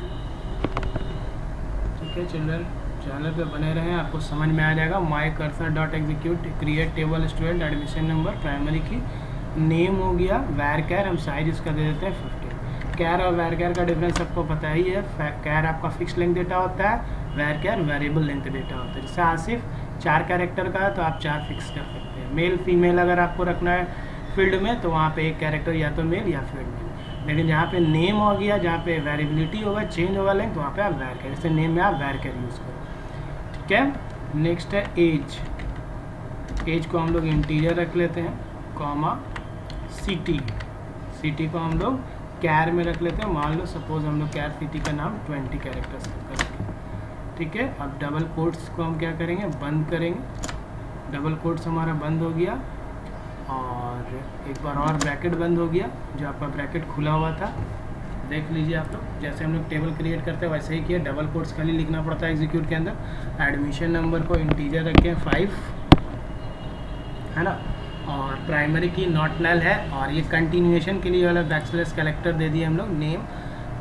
ठीक है चिल्ड्रन, चैनल पे बने रहें, आपको समझ में आ जाएगा। माई cursor dot execute create table student admission number primary की, नेम हो गया varchar, हम साइज इसका दे देते हैं 15। कैर और varchar का डिफरेंस सबको पता ही है। कैर आपका फिक्स लेंथ डेटा होता है, varchar वेरिएबल लेंथ डेटा होता है। जैसे आसिफ 4 कैरेक्टर का है तो आप 4 फिक्स कर सकते हैं। मेल फीमेल अगर आपको रखना है फील्ड में, तो वहाँ पे एक कैरेक्टर या तो मेल या फीमेल। लेकिन जहाँ पे नेम हो गया, जहाँ पे वेरिएबिलिटी होगा, चेंज होगा लेंथ, वहाँ पे आप varchar, जैसे नेम में आप varchar यूज़ करो। ठीक है, नेक्स्ट है एज। एज को हम लोग इंटीजर रख लेते हैं, कॉमा सिटी। सिटी को हम लोग कैर में रख लेते हैं। मान लो सपोज हम लोग कैर सिटी का नाम 20 कैरेक्टर्स का करेंगे। ठीक है, अब डबल कोट्स को हम क्या करेंगे, बंद करेंगे। डबल कोट्स हमारा बंद हो गया, और एक बार और ब्रैकेट बंद हो गया, जो आपका ब्रैकेट खुला हुआ था। देख लीजिए आप लोग, जैसे हम लोग टेबल क्रिएट करते हैं वैसे ही किया। डबल कोट्स खाली लिखना पड़ता है एग्जीक्यूट के अंदर। एडमिशन नंबर को इंटीजर रखें 5, है ना, और प्राइमरी की नॉट नल है, और ये कंटिन्यूएशन के लिए वाला बैकस्लैश कैरेक्टर दे दिए हम लोग।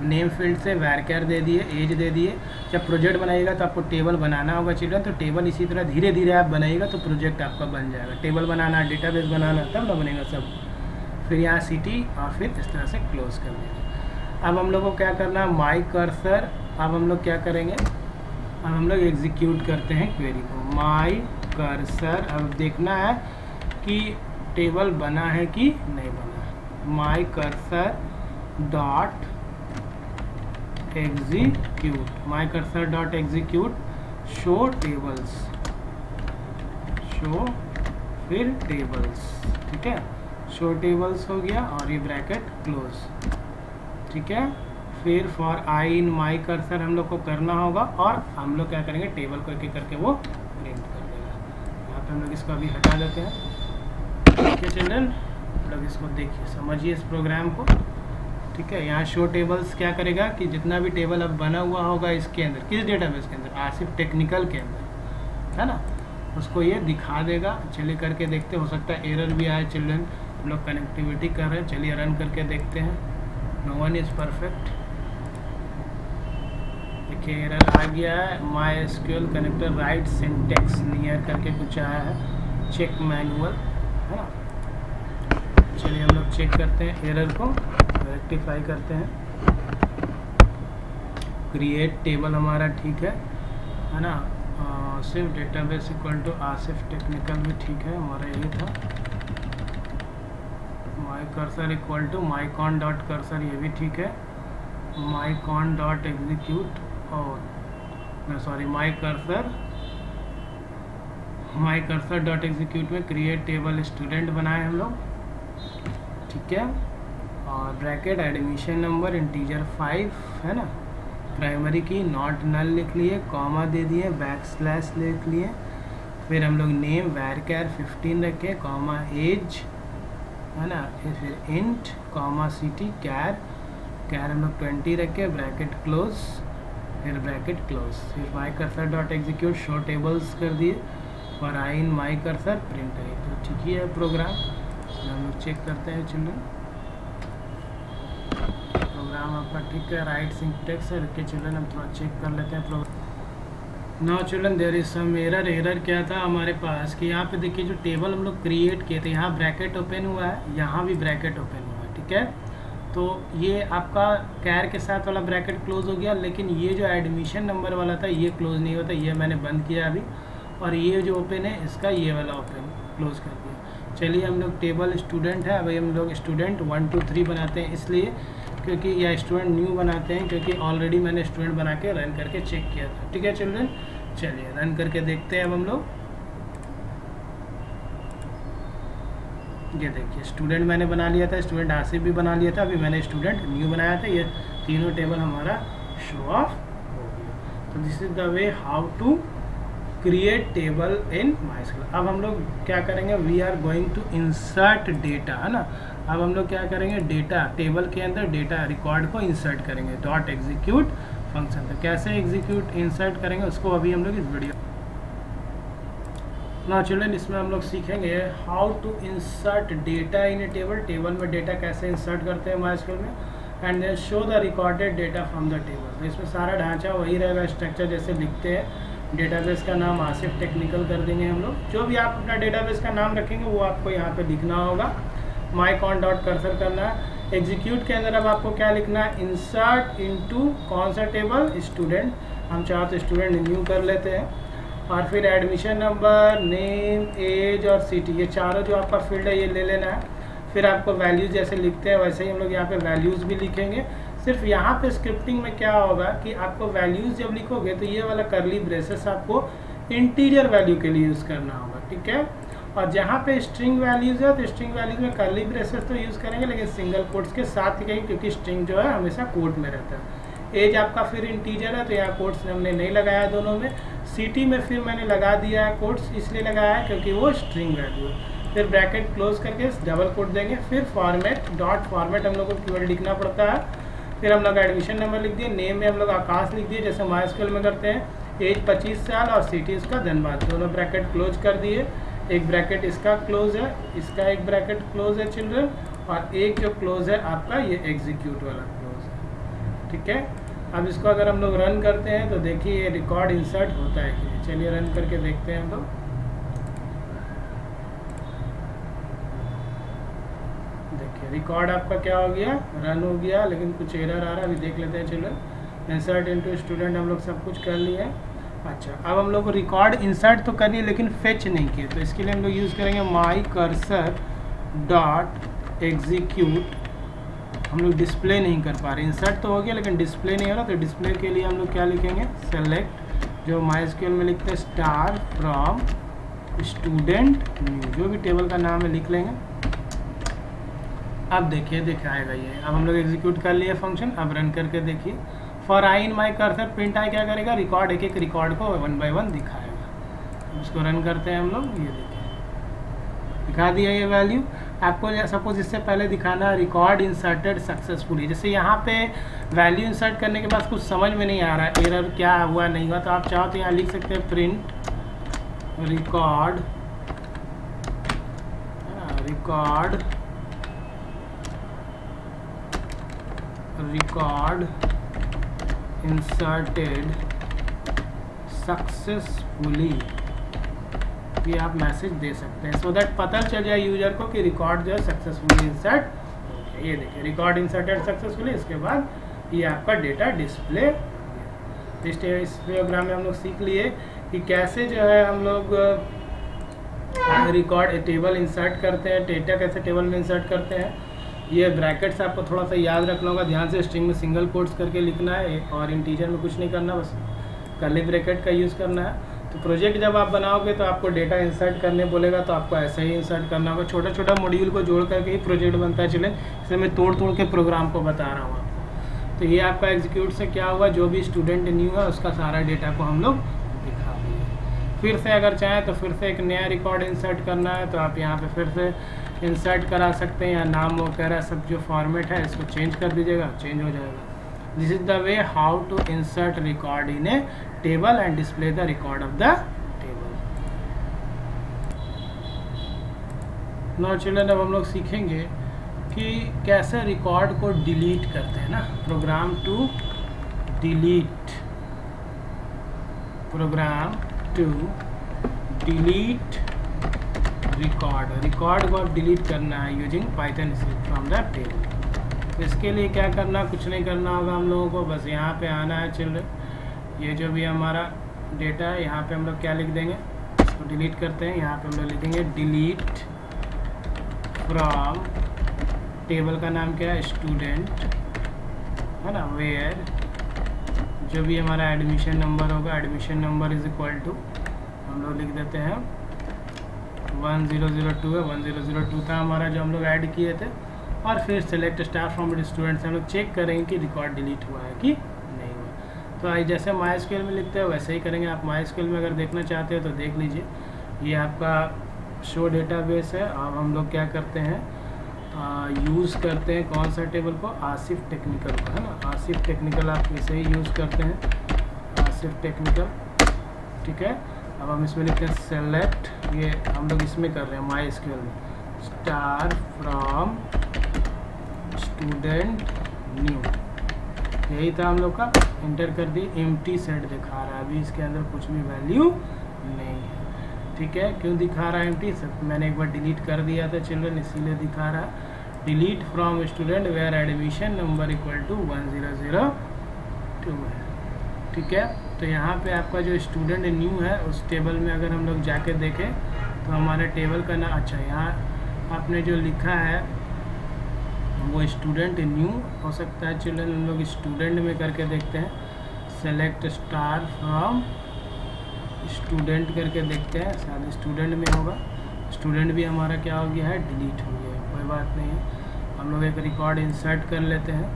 नेम फील्ड से varchar दे दिए, एज दे दिए। जब प्रोजेक्ट बनाइएगा तो आपको टेबल बनाना होगा चिल्ड्रन, तो टेबल इसी तरह धीरे धीरे आप बनाइएगा तो प्रोजेक्ट आपका बन जाएगा। टेबल बनाना, डेटाबेस बनाना, तब ना बनेगा सब। फिर यहाँ सिटी, और फिर इस तरह से क्लोज कर देंगे। अब हम लोग को क्या करना है, माई कर्सर। अब हम लोग क्या करेंगे, अब हम लोग एग्जीक्यूट करते हैं क्वेरी को, माई कर्सर। अब देखना है कि टेबल बना है कि नहीं बना। माई कर्सर डॉट एग्जीक्यूट, माई cursor dot execute show tables, show फिर टेबल्स। ठीक है, शो टेबल्स हो गया, और ये ब्रैकेट क्लोज। ठीक है, फिर for I in my cursor हम लोग को करना होगा, और हम लोग क्या करेंगे, टेबल को एक करके वो प्रिंट कर देगा। यहाँ पे हम लोग इसको अभी हटा देते हैं। ठीक है चिल्ड्रन, लोग इसको देखिए, समझिए इस प्रोग्राम को। ठीक है, यहाँ शो टेबल्स क्या करेगा कि जितना भी टेबल अब बना हुआ होगा इसके अंदर, किस डेटाबेस के अंदर, आसिफ टेक्निकल के अंदर, है ना, उसको ये दिखा देगा। चलिए करके देखते, हो सकता है एरर भी आए चिल्ड्रन। हम लोग कनेक्टिविटी कर रहे हैं, चलिए रन करके देखते हैं। No one is perfect. देखिए एरर आ गया है, MySQL connector right syntax near करके कुछ आया है, चेक मैनुअल, है ना। चलिए हम लोग चेक करते हैं एरर को, रेक्टिफाई करते हैं। क्रिएट टेबल हमारा ठीक है ना। सिर्फ database equal to Asif technical भी ठीक है, हमारा यही था। My cursor equal to mycon dot cursor, ये भी ठीक है। माईकॉन डॉट एग्जीक्यूट और sorry my cursor dot execute में क्रिएट टेबल स्टूडेंट बनाए हम लोग, ठीक है। और ब्रैकेट एडमिशन नंबर इंटीजर 5 है ना, प्राइमरी की नॉट नल लिख लिए, कॉमा दे दिए, बैकस्लैश लिख लिए, फिर हम लोग नेम वैरकैर 15 रखे, कॉमा एज है ना, फिर इंट कॉमा सिटी कैर हम लोग 20 रखे, ब्रैकेट क्लोज, फिर ब्रैकेट क्लोज, फिर माई cursor dot execute show tables कर दिए और आई इन माई कर्सर प्रिंट है। तो ठीक ही है प्रोग्राम। हम लोग चेक करते हैं चिल्ड्रन, प्रोग्राम आपका ठीक है, राइट सिंटेक्स है। रुकिए चिल्ड्रन, हम थोड़ा चेक कर लेते हैं program. Now children there is some error क्या था हमारे पास कि यहाँ पे देखिए जो टेबल हम लोग क्रिएट किए थे, यहाँ ब्रैकेट ओपन हुआ है, यहाँ भी ब्रैकेट ओपन हुआ है, ठीक है। तो ये आपका कैर के साथ वाला ब्रैकेट क्लोज हो गया, लेकिन ये जो एडमिशन नंबर वाला था ये क्लोज नहीं होता, ये मैंने बंद किया अभी। और ये जो ओपन है इसका ये वाला ओपन क्लोज कर दिया। चलिए हम लोग टेबल स्टूडेंट है, अभी हम लोग स्टूडेंट 1 2 3 बनाते हैं, इसलिए क्योंकि या स्टूडेंट न्यू बनाते हैं क्योंकि ऑलरेडी मैंने स्टूडेंट बना के रन करके चेक किया था, ठीक है चिल्ड्रन। चलिए रन करके देखते हैं अब हम लोग। ये देखिए स्टूडेंट मैंने बना लिया था, स्टूडेंट आसिफ भी बना लिया था, अभी मैंने स्टूडेंट न्यू बनाया था, ये तीनों टेबल हमारा शो ऑफ हो गया। तो this is the way how to create table in MySQL। अब हम लोग क्या करेंगे, we are going to insert data, है ना। अब हम लोग क्या करेंगे, डेटा टेबल के अंदर डेटा रिकॉर्ड को इंसर्ट करेंगे डॉट एग्जीक्यूट फंक्शन। तो कैसे एग्जीक्यूट इंसर्ट करेंगे उसको अभी हम लोग इस वीडियो ना चिल्ड्रन, इसमें हम लोग सीखेंगे how to insert data in a table. Table में डेटा कैसे इंसर्ट करते हैं MySQL में, and then show the recorded data from the table. तो इसमें सारा ढांचा वही रहेगा, स्ट्रक्चर जैसे लिखते हैं। डेटाबेस का नाम आसिफ टेक्निकल कर देंगे हम लोग, जो भी आप अपना डेटाबेस का नाम रखेंगे वो आपको यहाँ पे लिखना होगा। माईकॉन डॉट कर्सर करना है। एग्जीक्यूट के अंदर अब आपको क्या लिखना है, इंसर्ट इनटू कौन सा टेबल, स्टूडेंट। हम चाहो तो स्टूडेंट न्यू कर लेते हैं। और फिर एडमिशन नंबर, नेम, एज और सिटी, ये चारों जो आपका फील्ड है ये ले लेना है। फिर आपको वैल्यूज़ जैसे लिखते हैं वैसे ही हम लोग यहाँ पे वैल्यूज़ भी लिखेंगे। सिर्फ यहाँ पे स्क्रिप्टिंग में क्या होगा कि आपको वैल्यूज़ जब लिखोगे तो ये वाला करली ब्रेसेस आपको इंटीजर वैल्यू के लिए यूज़ करना होगा, ठीक है। और जहाँ पे स्ट्रिंग वैल्यूज़ है तो स्ट्रिंग वैल्यूज़ में करली ब्रेसेस तो यूज़ करेंगे, लेकिन सिंगल कोट्स के साथ ही कहेंगे क्योंकि स्ट्रिंग जो है हमेशा कोट में रहता है। एज आपका फिर इंटीजर है तो यहाँ कोट्स हमने नहीं लगाया दोनों में। सिटी में फिर मैंने लगा दिया है कोट्स, इसलिए लगाया है क्योंकि वो स्ट्रिंग वैल्यू है। फिर ब्रैकेट क्लोज करके डबल कोट देंगे। फिर फॉर्मेट डॉट फॉर्मेट हम लोग को कीवर्ड लिखना पड़ता है। फिर हम लोग एडमिशन नंबर लिख दिए, नेम में हम लोग आकाश लिख दिए जैसे MySQL में करते हैं, एज 25 साल और सिटी इसका धनबाद। दोनों ब्रैकेट क्लोज कर दिए। एक ब्रैकेट इसका क्लोज है, इसका एक ब्रैकेट क्लोज है चिल्ड्रन, और एक जो क्लोज है आपका ये एग्जीक्यूट वाला क्लोज है, ठीक है। अब इसको अगर हम लोग रन करते हैं तो देखिए ये रिकॉर्ड इंसर्ट होता है कि नहीं। चलिए रन करके देखते हैं हम लोग। देखिए रिकॉर्ड आपका क्या हो गया, रन हो गया, लेकिन कुछ एरर आ रहा है, अभी देख लेते हैं चिल्ड्रन। इंसर्ट इनटू स्टूडेंट हम लोग सब कुछ कर लिए हैं। अच्छा अब हम लोग को रिकॉर्ड इंसर्ट तो करिए लेकिन फेच नहीं किए, तो इसके लिए हम लोग यूज़ करेंगे माई कर्सर डॉट एग्जीक्यूट। हम लोग डिस्प्ले नहीं कर पा रहे, इंसर्ट तो हो गया लेकिन डिस्प्ले नहीं हो रहा, तो डिस्प्ले के लिए हम लोग क्या लिखेंगे, सेलेक्ट जो MySQL में लिखते हैं स्टार फ्रॉम स्टूडेंट न्यू, जो भी टेबल का नाम है लिख लेंगे। अब देखिए दिखाएगा ये, अब हम लोग एग्जीक्यूट कर लिए फंक्शन। अब रन करके देखिए, for I in my cursor print I क्या करेगा, रिकॉर्ड एक एक रिकॉर्ड को 1 by 1 दिखाएगा। उसको रन करते हैं हम लोग, ये देखिए दिखा दिया ये वैल्यू। आपको सपोज इससे पहले दिखाना रिकॉर्ड इंसर्टेड सक्सेसफुली, जैसे यहाँ पे वैल्यू इंसर्ट करने के बाद कुछ समझ में नहीं आ रहा है, एरर क्या हुआ नहीं हुआ, तो आप चाहो तो यहाँ लिख सकते हैं प्रिंट रिकॉर्ड इंसर्टेड सक्सेसफुली, ये आप मैसेज दे सकते हैं, सो दैट पता चल जाए यूजर को कि रिकॉर्ड जो है सक्सेसफुली इंसर्ट हो गया। ये देखिए रिकॉर्ड इंसर्टेड सक्सेसफुली, इसके बाद ये आपका डेटा डिस्प्ले। इस प्रोग्राम में हम लोग सीख लिए कि कैसे जो है हम लोग रिकॉर्ड टेबल इंसर्ट करते हैं, डेटा कैसे टेबल में इंसर्ट करते हैं। ये ब्रैकेट्स आपको थोड़ा सा याद रखना होगा, ध्यान से स्ट्रिंग में सिंगल कोट्स करके लिखना है और इंटीजर में कुछ नहीं करना, बस कर्ली ब्रैकेट का यूज़ करना है। तो प्रोजेक्ट जब आप बनाओगे तो आपको डेटा इंसर्ट करने बोलेगा तो आपको ऐसे ही इंसर्ट करना होगा। छोटा छोटा मॉड्यूल को जोड़ करके ही प्रोजेक्ट बनता है। चले इसे मैं तोड़ तोड़ के प्रोग्राम को बता रहा हूँ आपको। तो ये आपका एग्जीक्यूट से क्या हुआ, जो भी स्टूडेंट न्यू है उसका सारा डेटा को हम लोग दिखा दिए। फिर से अगर चाहें तो फिर से एक नया रिकॉर्ड इंसर्ट करना है तो आप यहाँ पे फिर से इंसर्ट करा सकते हैं, या नाम वगैरह सब जो फॉर्मेट है इसको चेंज कर दीजिएगा, चेंज हो जाएगा। This is the way how to insert record in a table and display the record of the table. Now children, अब हम लोग सीखेंगे कि कैसे रिकॉर्ड को डिलीट करते हैं ना। Program to delete, program to delete record को अब डिलीट करना है using Python script from the table. इसके लिए क्या करना, कुछ नहीं करना होगा हम लोगों को, बस यहाँ पे आना है चिल्ड्रन। ये जो भी हमारा डेटा है यहाँ पे हम लोग क्या लिख देंगे, इसको डिलीट करते हैं। यहाँ पे हम लोग लिखेंगे डिलीट फ्रॉम, टेबल का नाम क्या है, स्टूडेंट है ना, वेयर जो भी हमारा एडमिशन नंबर होगा, admission number is equal to हम लोग लिख देते हैं 1002 है, 1002 था हमारा जो हम लोग ऐड किए थे। और फिर सेलेक्ट स्टार फ्रॉम स्टूडेंट से हम लोग चेक करेंगे कि रिकॉर्ड डिलीट हुआ है कि नहीं हुआ। तो जैसे MySQL में लिखते हैं वैसे ही करेंगे। आप MySQL में अगर देखना चाहते हो तो देख लीजिए, ये आपका शो डेटाबेस है। अब हम लोग क्या करते हैं, यूज़ करते हैं कौन सा टेबल को, आसिफ टेक्निकल को, है ना। आसिफ टेक्निकल आप इसे ही यूज़ करते हैं, आसिफ टेक्निकल, ठीक है। अब हम इसमें लिखते हैं सेलेक्ट, ये हम लोग इसमें कर रहे हैं MySQL में, स्टार फ्रॉम स्टूडेंट न्यू, यही था हम लोग का। इंटर कर दी, एम्प्टी सेट दिखा रहा है, अभी इसके अंदर कुछ भी वैल्यू नहीं है, ठीक है। क्यों दिखा रहा है एम्प्टी सेट, मैंने एक बार डिलीट कर दिया था चिल्ड्रन, इसीलिए दिखा रहा है। Delete from student where admission number equal to 1002 है, ठीक है। तो यहाँ पे आपका जो स्टूडेंट न्यू है उस टेबल में अगर हम लोग जाके देखें तो हमारे टेबल का ना, अच्छा यहाँ आपने जो लिखा है वो स्टूडेंट न्यू हो सकता है चिल्ड्रन। हम लोग स्टूडेंट में करके देखते हैं, सेलेक्ट स्टार फ्रॉम स्टूडेंट करके देखते हैं, शायद स्टूडेंट में होगा। स्टूडेंट भी हमारा क्या हो गया है, डिलीट हो गया है, कोई बात नहीं है। हम लोग एक रिकॉर्ड इंसर्ट कर लेते हैं।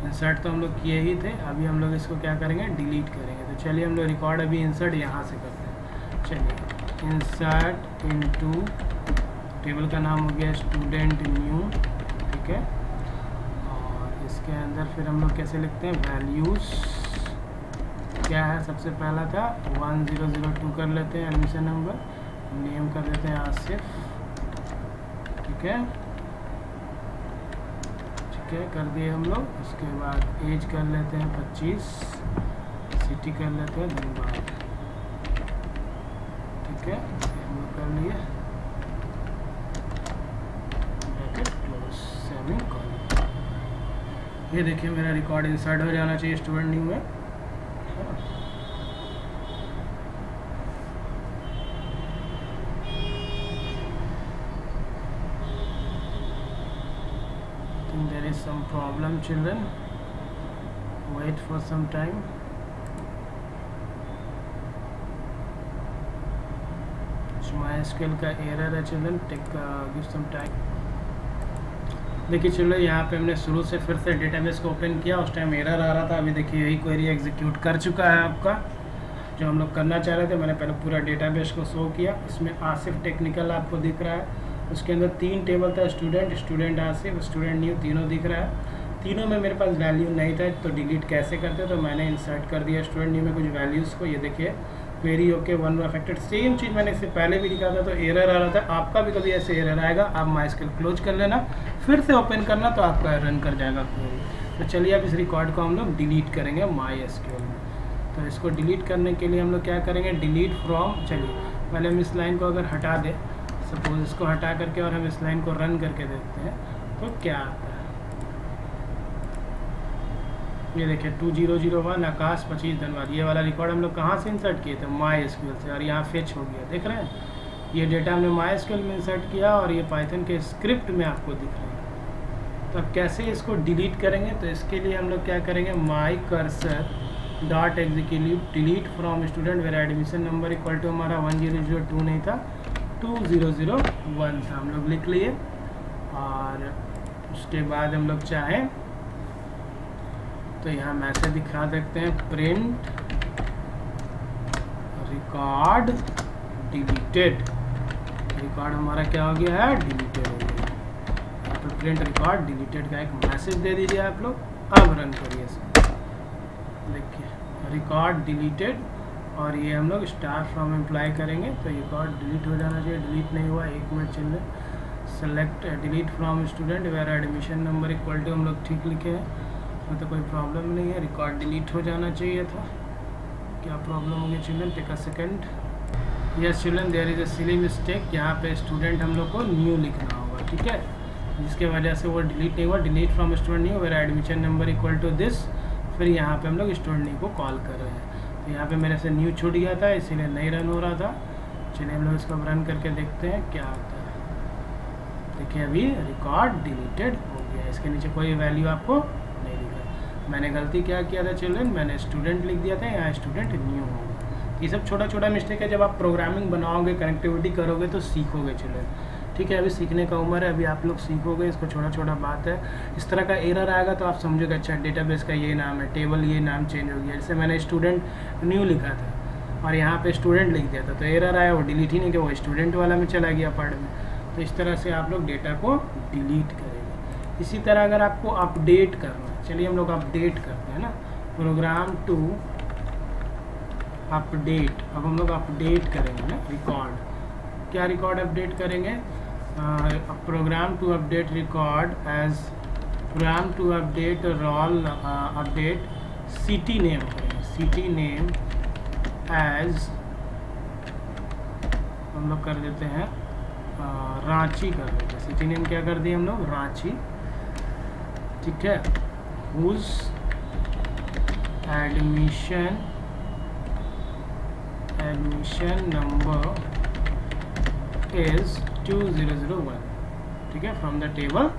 इंसर्ट तो हम लोग किए ही थे, अभी हम लोग इसको क्या करेंगे, डिलीट करेंगे। तो चलिए हम लोग रिकॉर्ड अभी इंसर्ट यहाँ से करते हैं। चलिए इंसर्ट इनटू, टेबल का नाम हो गया स्टूडेंट न्यू, ठीक है। और इसके अंदर फिर हम लोग कैसे लिखते हैं, वैल्यूज़ क्या है, सबसे पहला था 1002 कर लेते हैं एडमिशन नंबर, नेम कर देते हैं आसिफ, ठीक है, ठीक है, कर दिए हम लोग। उसके बाद एज कर लेते हैं 25, सिटी कर लेते हैं धनबाद, ठीक है, हम लोग कर लिए, ब्रैकेट क्लोज, सेमीकोलन। ये देखिए मेरा रिकॉर्ड इंसर्ट हो जाना चाहिए स्टूडेंट न्यू में, there is some problem children, wait for some time. MySQL का एरर है चिल्ड्रन, गिव सम टाइम। देखिए चिल्ड्रन यहाँ पे हमने शुरू से फिर से डेटाबेस को ओपन किया, उस टाइम एरर आ रहा था। अभी देखिए यही क्वेरी एग्जीक्यूट कर चुका है आपका, जो हम लोग करना चाह रहे थे। मैंने पहले पूरा डेटाबेस को शो किया, इसमें आसिफ टेक्निकल आपको दिख रहा है, उसके अंदर 3 टेबल था, student, student Asif, student new, तीनों दिख रहा है। तीनों में मेरे पास वैल्यू नहीं था, तो डिलीट कैसे करते, तो मैंने इंसर्ट कर दिया स्टूडेंट न्यू में कुछ वैल्यूज़ को। ये देखिए क्वेरी ओके, 1 अफेक्टेड, सेम चीज़ मैंने इससे पहले भी लिखा था, तो एरर आ रहा था। आपका भी कभी ऐसे एरर आएगा, आप MySQL क्लोज कर लेना, फिर से ओपन करना, तो आपका रन कर जाएगा क्वेरी। तो चलिए अब इस रिकॉर्ड को हम लोग डिलीट करेंगे MySQL में। तो इसको डिलीट करने के लिए हम लोग क्या करेंगे, डिलीट फ्रॉम, चलिए पहले हम इस लाइन को अगर हटा दें, सपोज इसको हटा करके और हम इस लाइन को रन करके देखते हैं तो क्या आता है। ये देखिए 2001 आकाश 25 धनबाद, ये वाला रिकॉर्ड हम लोग कहाँ से इंसर्ट किए थे, माई एसक्यूएल से, और यहाँ फेच हो गया, देख रहे हैं। ये डेटा हमने माई एसक्यूएल में इंसर्ट किया और ये पाइथन के स्क्रिप्ट में आपको दिख रहा है। तो अब कैसे इसको डिलीट करेंगे, तो इसके लिए हम लोग क्या करेंगे, my cursor dot execute delete from student where admission number equal to हमारा 1002 नहीं था 2001 था, हम लोग लिख लिए। और उसके बाद हम लोग चाहें तो यहाँ मैसेज दिखा सकते हैं, प्रिंट रिकॉर्ड डिलीटेड, रिकॉर्ड हमारा क्या हो गया है, डिलीटेड हो गया। यहाँ पर प्रिंट रिकॉर्ड डिलीटेड का एक मैसेज दे दीजिए आप लोग। अब रन करिए इसको, देखिए रिकॉर्ड डिलीटेड, और ये हम लोग स्टार्ट फ्रॉम एम्प्लॉय करेंगे तो रिकॉर्ड डिलीट हो जाना चाहिए। डिलीट नहीं हुआ, 1 मिनट चल रहे। Select delete from student where admission number equal to हम लोग ठीक लिखे हैं, उसमें तो कोई प्रॉब्लम नहीं है, रिकॉर्ड डिलीट हो जाना चाहिए था। क्या प्रॉब्लम हो गई children, take a second. Yes children, there is a silly mistake, यहाँ पे स्टूडेंट हम लोग को न्यू लिखना होगा, ठीक है, जिसके वजह से वो डिलीट नहीं हुआ। Delete from student new where admission number equal to this, फिर यहाँ पे हम लोग स्टूडेंट न्यू को कॉल कर रहे हैं। तो यहाँ पे मेरे से न्यू छूट गया था, इसीलिए नहीं रन हो रहा था। चलिए हम लोग इसको रन करके देखते हैं क्या होता है। देखिए अभी रिकॉर्ड डिलीटेड हो गया, इसके नीचे कोई वैल्यू आपको नहीं दिख रहा। मैंने गलती क्या किया था चिल्ड्रन, मैंने स्टूडेंट लिख दिया था, यहाँ स्टूडेंट न्यू होगा। ये सब छोटा छोटा मिस्टेक है, जब आप प्रोग्रामिंग बनाओगे, कनेक्टिविटी करोगे तो सीखोगे चिल्ड्रन, ठीक है। अभी सीखने का उम्र है, अभी आप लोग सीखोगे, इसको छोटा छोटा बात है। इस तरह का एरर आएगा तो आप समझोगे अच्छा डेटाबेस का ये नाम है, टेबल ये नाम चेंज हो गया। जैसे मैंने स्टूडेंट न्यू लिखा था और यहाँ पे स्टूडेंट लिख दिया था, तो एरर आया, वो डिलीट ही नहीं किया, वो स्टूडेंट वाला में चला गया पार्ट में। तो इस तरह से आप लोग डेटा को डिलीट करेंगे। इसी तरह अगर आपको अपडेट करना है, चलिए हम लोग अपडेट करते हैं ना, प्रोग्राम टू अपडेट। अब हम लोग अपडेट करेंगे ना रिकॉर्ड, क्या रिकॉर्ड अपडेट करेंगे, program to update record as program to update roll update city name करेंगे, सिटी नेम एज हम लोग कर देते हैं रांची कर देते हैं। सिटी नेम क्या कर दिए हम लोग, रांची, ठीक है। हुज एडमिशन नंबर इज 2001, ठीक है, फ्रॉम द टेबल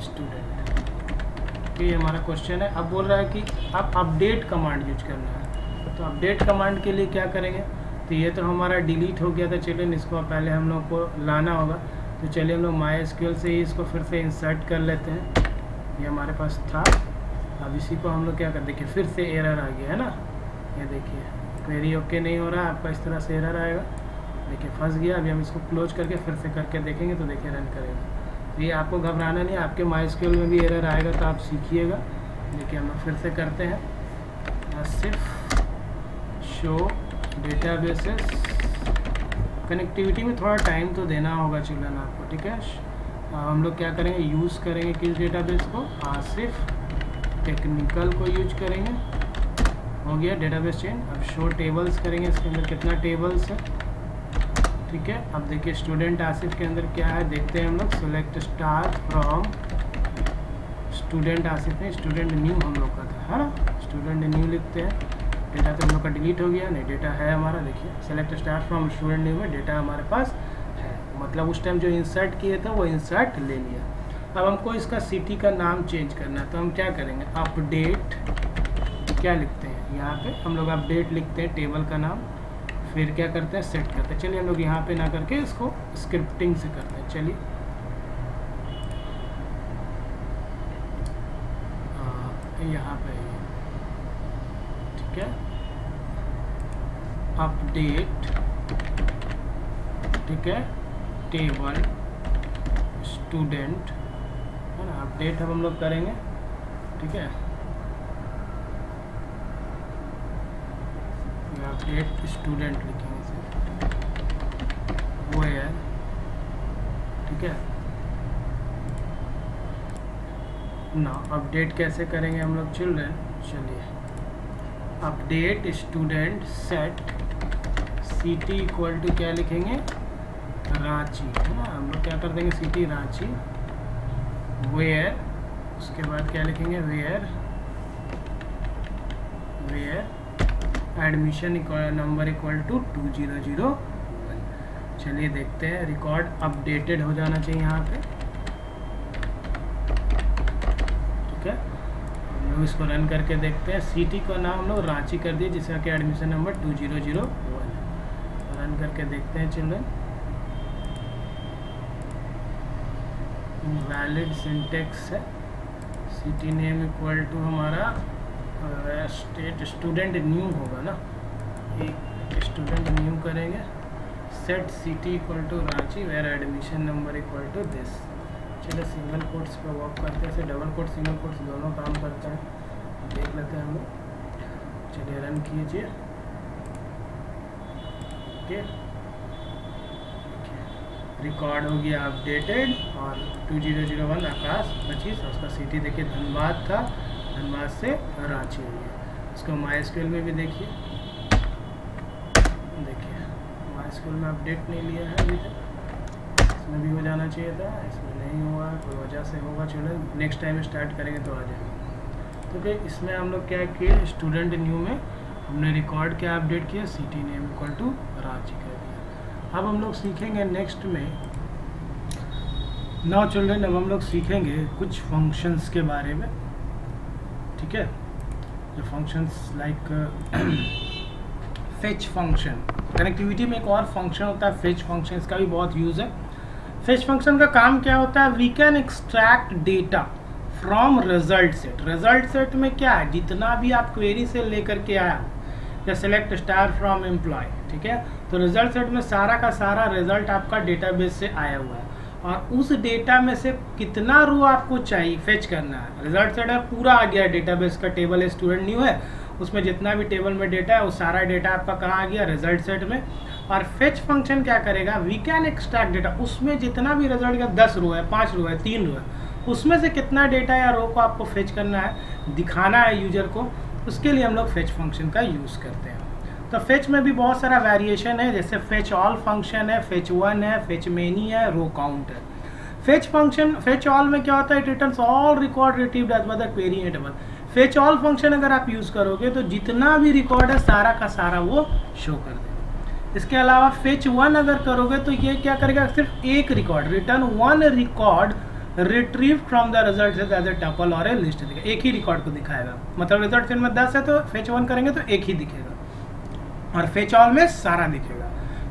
स्टूडेंट। ये हमारा क्वेश्चन है। अब बोल रहा है कि आप अपडेट कमांड यूज करना है, तो अपडेट कमांड के लिए क्या करेंगे, तो ये तो हमारा डिलीट हो गया था, चलिए इसको पहले हम लोग को लाना होगा। तो चलिए हम लोग माई एसक्यूएल से ही इसको फिर से इंसर्ट कर लेते हैं, ये हमारे पास था। अब इसी को हम लोग क्या कर, देखिए फिर से एरर आ गया है ना, ये देखिए क्वेरी ओके नहीं हो रहा है आपका, इस तरह से एरर आएगा, देखिए फंस गया। अभी हम इसको क्लोज करके फिर से करके देखेंगे तो देखिए रन करेगा। तो ये आपको घबराना नहीं, आपके माई एसक्यूएल में भी एरर आएगा तो आप सीखिएगा। देखिए हम लोग फिर से करते हैं, सिर्फ शो डेटाबेसेस, कनेक्टिविटी में थोड़ा टाइम तो देना होगा चिल्ड्रन आपको, ठीक है। हम लोग क्या करेंगे, यूज़ करेंगे किस डेटाबेस को, आसिफ टेक्निकल को यूज करेंगे, हो गया डेटाबेस चेंज। अब शो टेबल्स करेंगे, इसके अंदर कितना टेबल्स है, ठीक है। अब देखिए स्टूडेंट आसिफ के अंदर क्या है, देखते हैं हम लोग, select star from student Asif में स्टूडेंट न्यू हम लोग का था, है ना, स्टूडेंट न्यू लिखते हैं। डेटा तो हम लोग का डिलीट हो गया, नहीं डेटा है हमारा, देखिए select star from student new में डेटा हमारे पास है, मतलब उस टाइम जो इंसर्ट किए थे वो इंसर्ट ले लिया। अब हमको इसका सिटी का नाम चेंज करना है, तो हम क्या करेंगे, अपडेट क्या लिखते हैं, यहाँ पे हम लोग अपडेट लिखते हैं टेबल का नाम, फिर क्या करते हैं, सेट करते हैं। चलिए हम लोग यहाँ पे ना करके इसको स्क्रिप्टिंग से करते हैं। चलिए यहाँ पे ठीक है, अपडेट, ठीक है, टेबल स्टूडेंट, है ना, अपडेट अब हम लोग करेंगे, ठीक है। अपडेट स्टूडेंट लिखेंगे सिर्फ, वो है, ठीक है ना। अपडेट कैसे करेंगे हम लोग चिल्ड्रन, चलिए update student set city equal to क्या लिखेंगे, रांची, है ना। हम लोग क्या कर देंगे, सिटी रांची, वेयर, उसके बाद क्या लिखेंगे, where where admission number equal to 2001। चलिए देखते हैं, रिकॉर्ड अपडेटेड हो जाना चाहिए यहाँ पे। ठीक है, हम लोग इसको रन करके देखते हैं। सिटी का नाम हम लोग रांची कर दिए, जिसका कि एडमिशन नंबर 2001 है। रन करके देखते हैं चिल्ड्रन। वैलिड सिंटेक्स है, सिटी नेम इक्वल टू हमारा स्टेट स्टूडेंट न्यू होगा ना, एक स्टूडेंट न्यू करेंगे। Set city equal to Ranchi where admission number equal to this. चलिए सिंगल कोट्स पे वर्क करते हैं, ऐसे डबल कोट्स सिंगल कोट्स दोनों काम करते हैं, देख लेते हैं हम लोग। चलिए रन कीजिए। ओके, रिकॉर्ड हो गया अपडेटेड और 2001 आकाश 25 और उसका सिटी देखिए धनबाद था, धनबाद से रांची हो गया। उसको माईएसक्यूएल में भी देखिए, माईएसक्यूएल में अपडेट नहीं लिया है अभी तक, इसमें भी हो जाना चाहिए था, इसमें नहीं हुआ, कोई वजह से होगा। चलो नेक्स्ट टाइम स्टार्ट करेंगे तो आ जाएगा। तो फिर इसमें हम लोग क्या किए, स्टूडेंट न्यू में हमने रिकॉर्ड क्या अपडेट किया, city name equal to Ranchi कर दिया। अब हम लोग सीखेंगे नेक्स्ट में, नाउ चिल्ड्रन, अब हम लोग सीखेंगे कुछ फंक्शंस के बारे में। ठीक है, जो functions like fetch function, connectivity में एक और फंक्शन होता है फेच फंक्शन, इसका भी बहुत यूज़ है। फेच फंक्शन का काम क्या होता है, we can extract data from result set. Result set में क्या है, जितना भी आप क्वेरी से लेकर के आया या सेलेक्ट स्टार फ्रॉम एम्प्लॉय, ठीक है, तो रिजल्ट सेट में सारा का सारा रिजल्ट आपका डेटाबेस से आया हुआ है और उस डेटा में से कितना रो आपको चाहिए फेच करना है। रिजल्ट सेट है पूरा आ गया, डेटाबेस का टेबल है, स्टूडेंट न्यू है, उसमें जितना भी टेबल में डेटा है वो सारा डेटा आपका कहाँ आ गया, रिजल्ट सेट में। और फेच फंक्शन क्या करेगा, वी कैन एक्सट्रैक्ट डेटा, उसमें जितना भी रिजल्ट का 10 रो है, 5 रो है, 3 रो है, उसमें से कितना डेटा या रो को आपको फेच करना है, दिखाना है यूजर को, उसके लिए हम लोग फेच फंक्शन का यूज़ करते हैं। तो फेच में भी बहुत सारा वेरिएशन है, जैसे फेच ऑल फंक्शन है, फेच वन है, फेच मेनी है, रो काउंट है। फेच फंक्शन, फेच ऑल में क्या होता है, it returns all record retrieved as by the query table. Fetch all function अगर आप यूज़ करोगे तो जितना भी रिकॉर्ड है सारा का सारा वो शो कर देगा। इसके अलावा फेच वन अगर करोगे तो ये क्या करेगा, सिर्फ एक record, return one record retrieve from the result set as a tuple और ए लिस्ट देगा, एक ही रिकॉर्ड को दिखाएगा। मतलब रिजल्ट सेट में 10 है तो फेच वन करेंगे तो एक ही दिखेगा और फेच ऑल में सारा दिखेगा।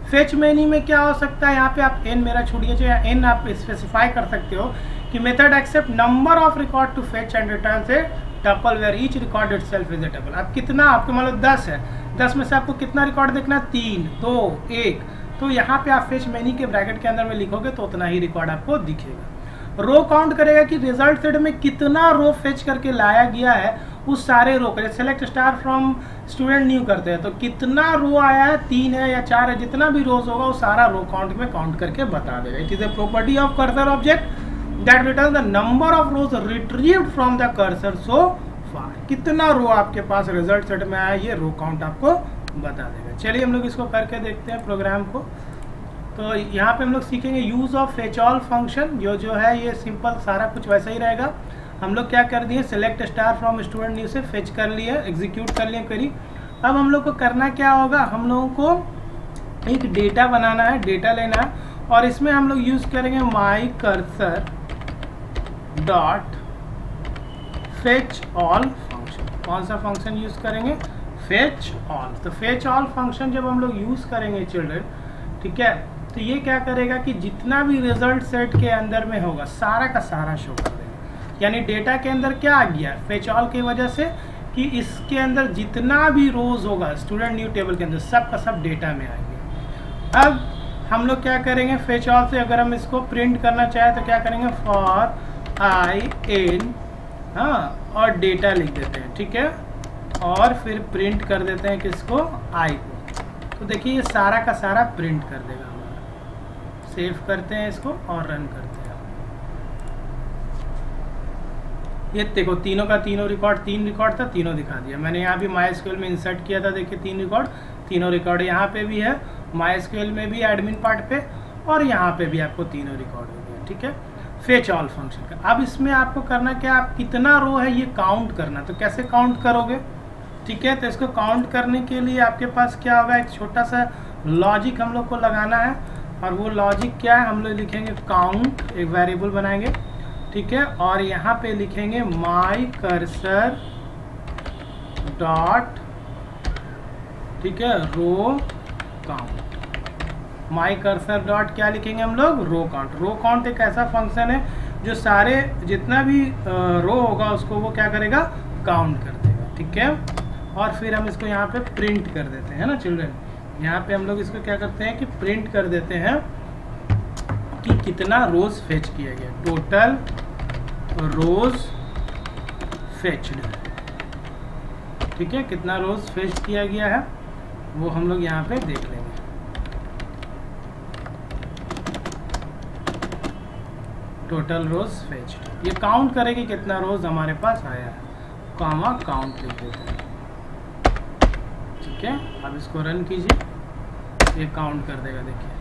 फेच मेनी में क्या हो सकता है, यहाँ पे आप एन, मेरा छूट गया, एन आप स्पेसिफाई कर सकते हो कि method accept number of record to fetch and return से tuple where each record itself is a tuple. अब कितना आपके मान लो 10 है, 10 में से आपको कितना रिकॉर्ड देखना है, 3, 2, 1, तो यहाँ पे आप फेच मेनी के ब्रैकेट के अंदर में लिखोगे तो उतना ही रिकॉर्ड आपको दिखेगा। रो काउंट करेगा कि रिजल्ट सेट में कितना रो फेच करके लाया गया है, उस सारे रो को select star from student new करते हैं तो कितना रो आया है, 3 है या 4 है, जितना भी रोज होगा वो सारा रो काउंट में काउंट करके बता देगा। It is a property of cursor object that return the number of rows retrieved from the cursor so far. कितना रो आपके पास रिजल्ट सेट में आया ये रो काउंट आपको बता देगा। चलिए हम लोग इसको करके देखते हैं प्रोग्राम को। तो यहाँ पे हम लोग सीखेंगे use of fetch all function, जो है ये सिंपल सारा कुछ वैसा ही रहेगा। हम लोग क्या कर दिए, select star from student new से फेच कर लिए, एग्जीक्यूट कर लिए क्वेरी। अब हम लोग को करना क्या होगा, हम लोगों को एक डेटा बनाना है, डेटा लेना है और इसमें हम लोग यूज करेंगे my cursor dot fetch all function. कौन सा फंक्शन यूज करेंगे, फेच ऑल। तो फेच ऑल फंक्शन जब हम लोग यूज करेंगे चिल्ड्रन, ठीक है, तो ये क्या करेगा कि जितना भी रिजल्ट सेट के अंदर में होगा सारा का सारा शो कर देगा। यानी डेटा के अंदर क्या आ गया, फेच ऑल की वजह से कि इसके अंदर जितना भी रोज होगा स्टूडेंट न्यू टेबल के अंदर सब का सब डेटा में आ गया। अब हम लोग क्या करेंगे, फेच ऑल से अगर हम इसको प्रिंट करना चाहे तो क्या करेंगे, फॉर आई एन, हाँ, और डेटा लिख देते हैं, ठीक है, और फिर प्रिंट कर देते हैं किसको, आई को। तो देखिए ये सारा का सारा प्रिंट कर देगा हमारा। सेव करते हैं इसको और रन करते हैं। ये देखो तीनों का तीनों रिकॉर्ड, 3 रिकॉर्ड था, तीनों दिखा दिया मैंने। यहाँ भी माईएसक्यूएल में इंसर्ट किया था, देखिए 3 रिकॉर्ड, तीनों रिकॉर्ड यहाँ पे भी है, माईएसक्यूएल में भी एडमिन पार्ट पे, और यहाँ पे भी आपको तीनों रिकॉर्ड हो गया, ठीक है, फेच ऑल फंक्शन का। अब इसमें आपको करना क्या, आप कितना रो है ये काउंट करना। तो कैसे काउंट करोगे, ठीक है, तो इसको काउंट करने के लिए आपके पास क्या होगा, एक छोटा सा लॉजिक हम लोग को लगाना है। और वो लॉजिक क्या है, हम लोग लिखेंगे काउंट, एक वेरिएबल बनाएंगे, ठीक है, और यहाँ पे लिखेंगे माई कर्सर डॉट, ठीक है, row count. My cursor dot क्या लिखेंगे हम लोग, रो काउंट। रो काउंट एक ऐसा फंक्शन है जो सारे जितना भी रो होगा उसको वो क्या करेगा, काउंट कर देगा, ठीक है। और फिर हम इसको यहाँ पे प्रिंट कर देते हैं ना चिल्ड्रन, यहाँ पे हम लोग इसको क्या करते हैं कि प्रिंट कर देते हैं कि कितना रोज फेच किया गया, टोटल रोज फेच्ड, ठीक है, कितना रोज फेच किया गया है वो हम लोग यहाँ पे देख लेंगे। टोटल रोज फेच्ड, ये काउंट करेगी कितना रोज हमारे पास आया है, कामा काउंट लिख देते हैं, ठीक है। अब इसको रन कीजिए, ये काउंट कर देगा। देखिए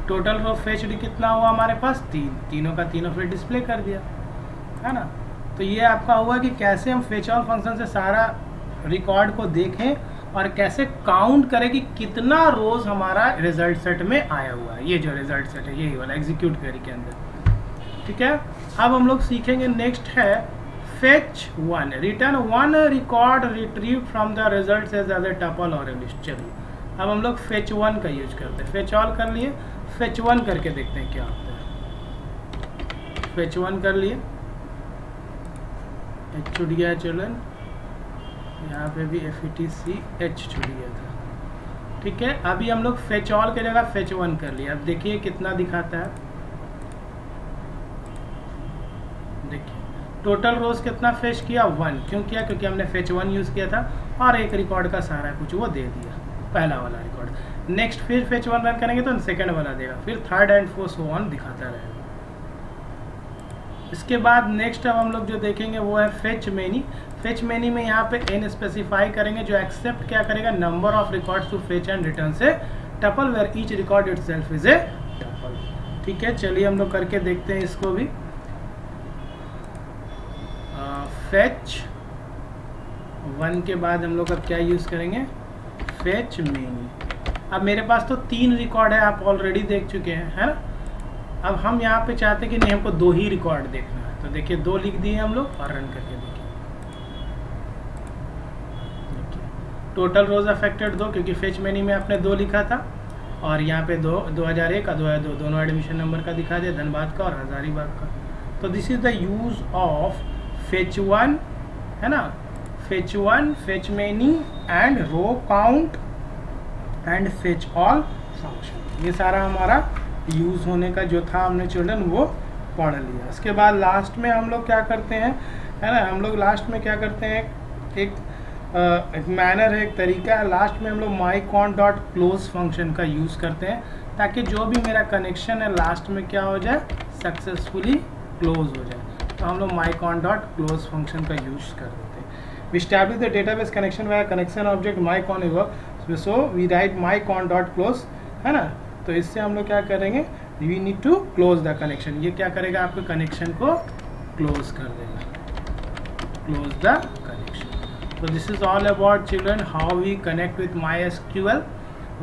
टोटल रो फेच्ड कितना हुआ हमारे पास, तीनों का तीनों फिर डिस्प्ले कर दिया, है ना। तो ये आपका हुआ कि कैसे हम फेच ऑल फंक्शन से सारा रिकॉर्ड को देखें और कैसे काउंट करें कि कितना रोज हमारा रिजल्ट सेट में आया हुआ है। ये जो रिजल्ट सेट है यही वाला एग्जीक्यूट क्वेरी के अंदर, ठीक है। अब हम लोग सीखेंगे नेक्स्ट है fetch one, return one record retrieve from the result as a tuple और ए लिस्ट। चलिए अब हम लोग फेच वन का यूज करते हैं। फेच ऑल कर लिए, फेच वन करके देखते हैं क्या होता है। फेच वन कर लिए, एच छूट गया चिल्ड्रन, यहाँ पे भी FETCH छूट गया था, ठीक है। अभी हम लोग फेच ऑल की जगह फेच वन कर लिया। अब देखिए कितना दिखाता है, देखिए टोटल रोज कितना फेच किया, 1। क्यों किया, क्योंकि हमने फेच वन यूज किया था और एक रिकॉर्ड का सारा कुछ वो दे दिया, पहला वाला रिकॉर्ड। नेक्स्ट फिर फेच वन रन करेंगे तो सेकंड वाला देगा, फिर third and fourth so on दिखाता रहेगा। इसके बाद नेक्स्ट अब हम लोग जो देखेंगे वो है फेच मेनी। फेच मेनी में यहाँ पे n स्पेसिफाई करेंगे जो एक्सेप्ट क्या करेगा, number of records to fetch and return से tuple where each record itself is a tuple, ठीक है। चलिए हम लोग करके देखते हैं इसको भी। फेच वन के बाद हम लोग अब क्या यूज करेंगे, फेच मेनी। अब मेरे पास तो 3 रिकॉर्ड है, आप ऑलरेडी देख चुके हैं, है ना। अब हम यहाँ पे चाहते हैं कि नहीं हमको 2 ही रिकॉर्ड देखना है, तो देखिए 2 लिख दिए हम लोग और रन करके देखिए। टोटल रोज अफेक्टेड 2, क्योंकि फेच मेनी में आपने 2 लिखा था, और यहाँ पे 2001 का 2002 दोनों एडमिशन नंबर का दिखा दिया, धनबाद का और हजारीबाग का। तो this is the use of fetch one, है ना, fetch one, fetch many and row count and fetch all function. ये सारा हमारा यूज होने का जो था हमने चिल्ड्रन वो पढ़ लिया। इसके बाद लास्ट में हम लोग क्या करते हैं, है ना, हम लोग लास्ट में क्या करते हैं, एक मैनर है, एक तरीका है। लास्ट में हम लोग myCon डॉट क्लोज फंक्शन का यूज़ करते हैं ताकि जो भी मेरा कनेक्शन है लास्ट में क्या हो जाए, सक्सेसफुली क्लोज हो जाए। तो हम लोग myCon डॉट क्लोज फंक्शन का यूज़ कर देते हैं। We establish the database connection via connection object myCon work, so we write myCon dot close, है ना। तो इससे हम लोग क्या करेंगे, we need to close the connection. ये क्या करेगा, आपके कनेक्शन को क्लोज कर देगा, close the connection. So this is all about children how we connect with MySQL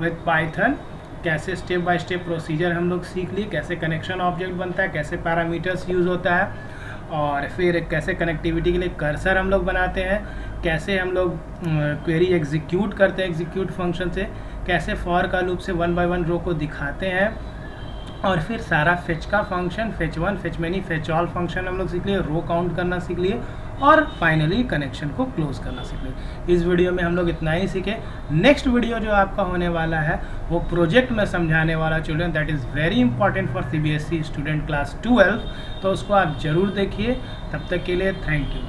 with Python। कैसे स्टेप बाय स्टेप प्रोसीजर हम लोग सीख ली, कैसे कनेक्शन ऑब्जेक्ट बनता है, कैसे पैरामीटर्स यूज़ होता है, और फिर कैसे कनेक्टिविटी के लिए कर्सर हम लोग बनाते हैं, कैसे हम लोग क्वेरी एग्जीक्यूट करते हैं एग्जीक्यूट फंक्शन से, कैसे फॉर का लूप से 1 बाय 1 रो को दिखाते हैं, और फिर सारा फेच का function, fetch one, fetch many, fetch all function हम लोग सीख लिए, रो काउंट करना सीख लिए, और फाइनली कनेक्शन को क्लोज करना सीख लिए। इस वीडियो में हम लोग इतना ही सीखे। नेक्स्ट वीडियो जो आपका होने वाला है वो प्रोजेक्ट में समझाने वाला children, that is very important for CBSE student class 12, तो उसको आप ज़रूर देखिए। तब तक के लिए थैंक यू।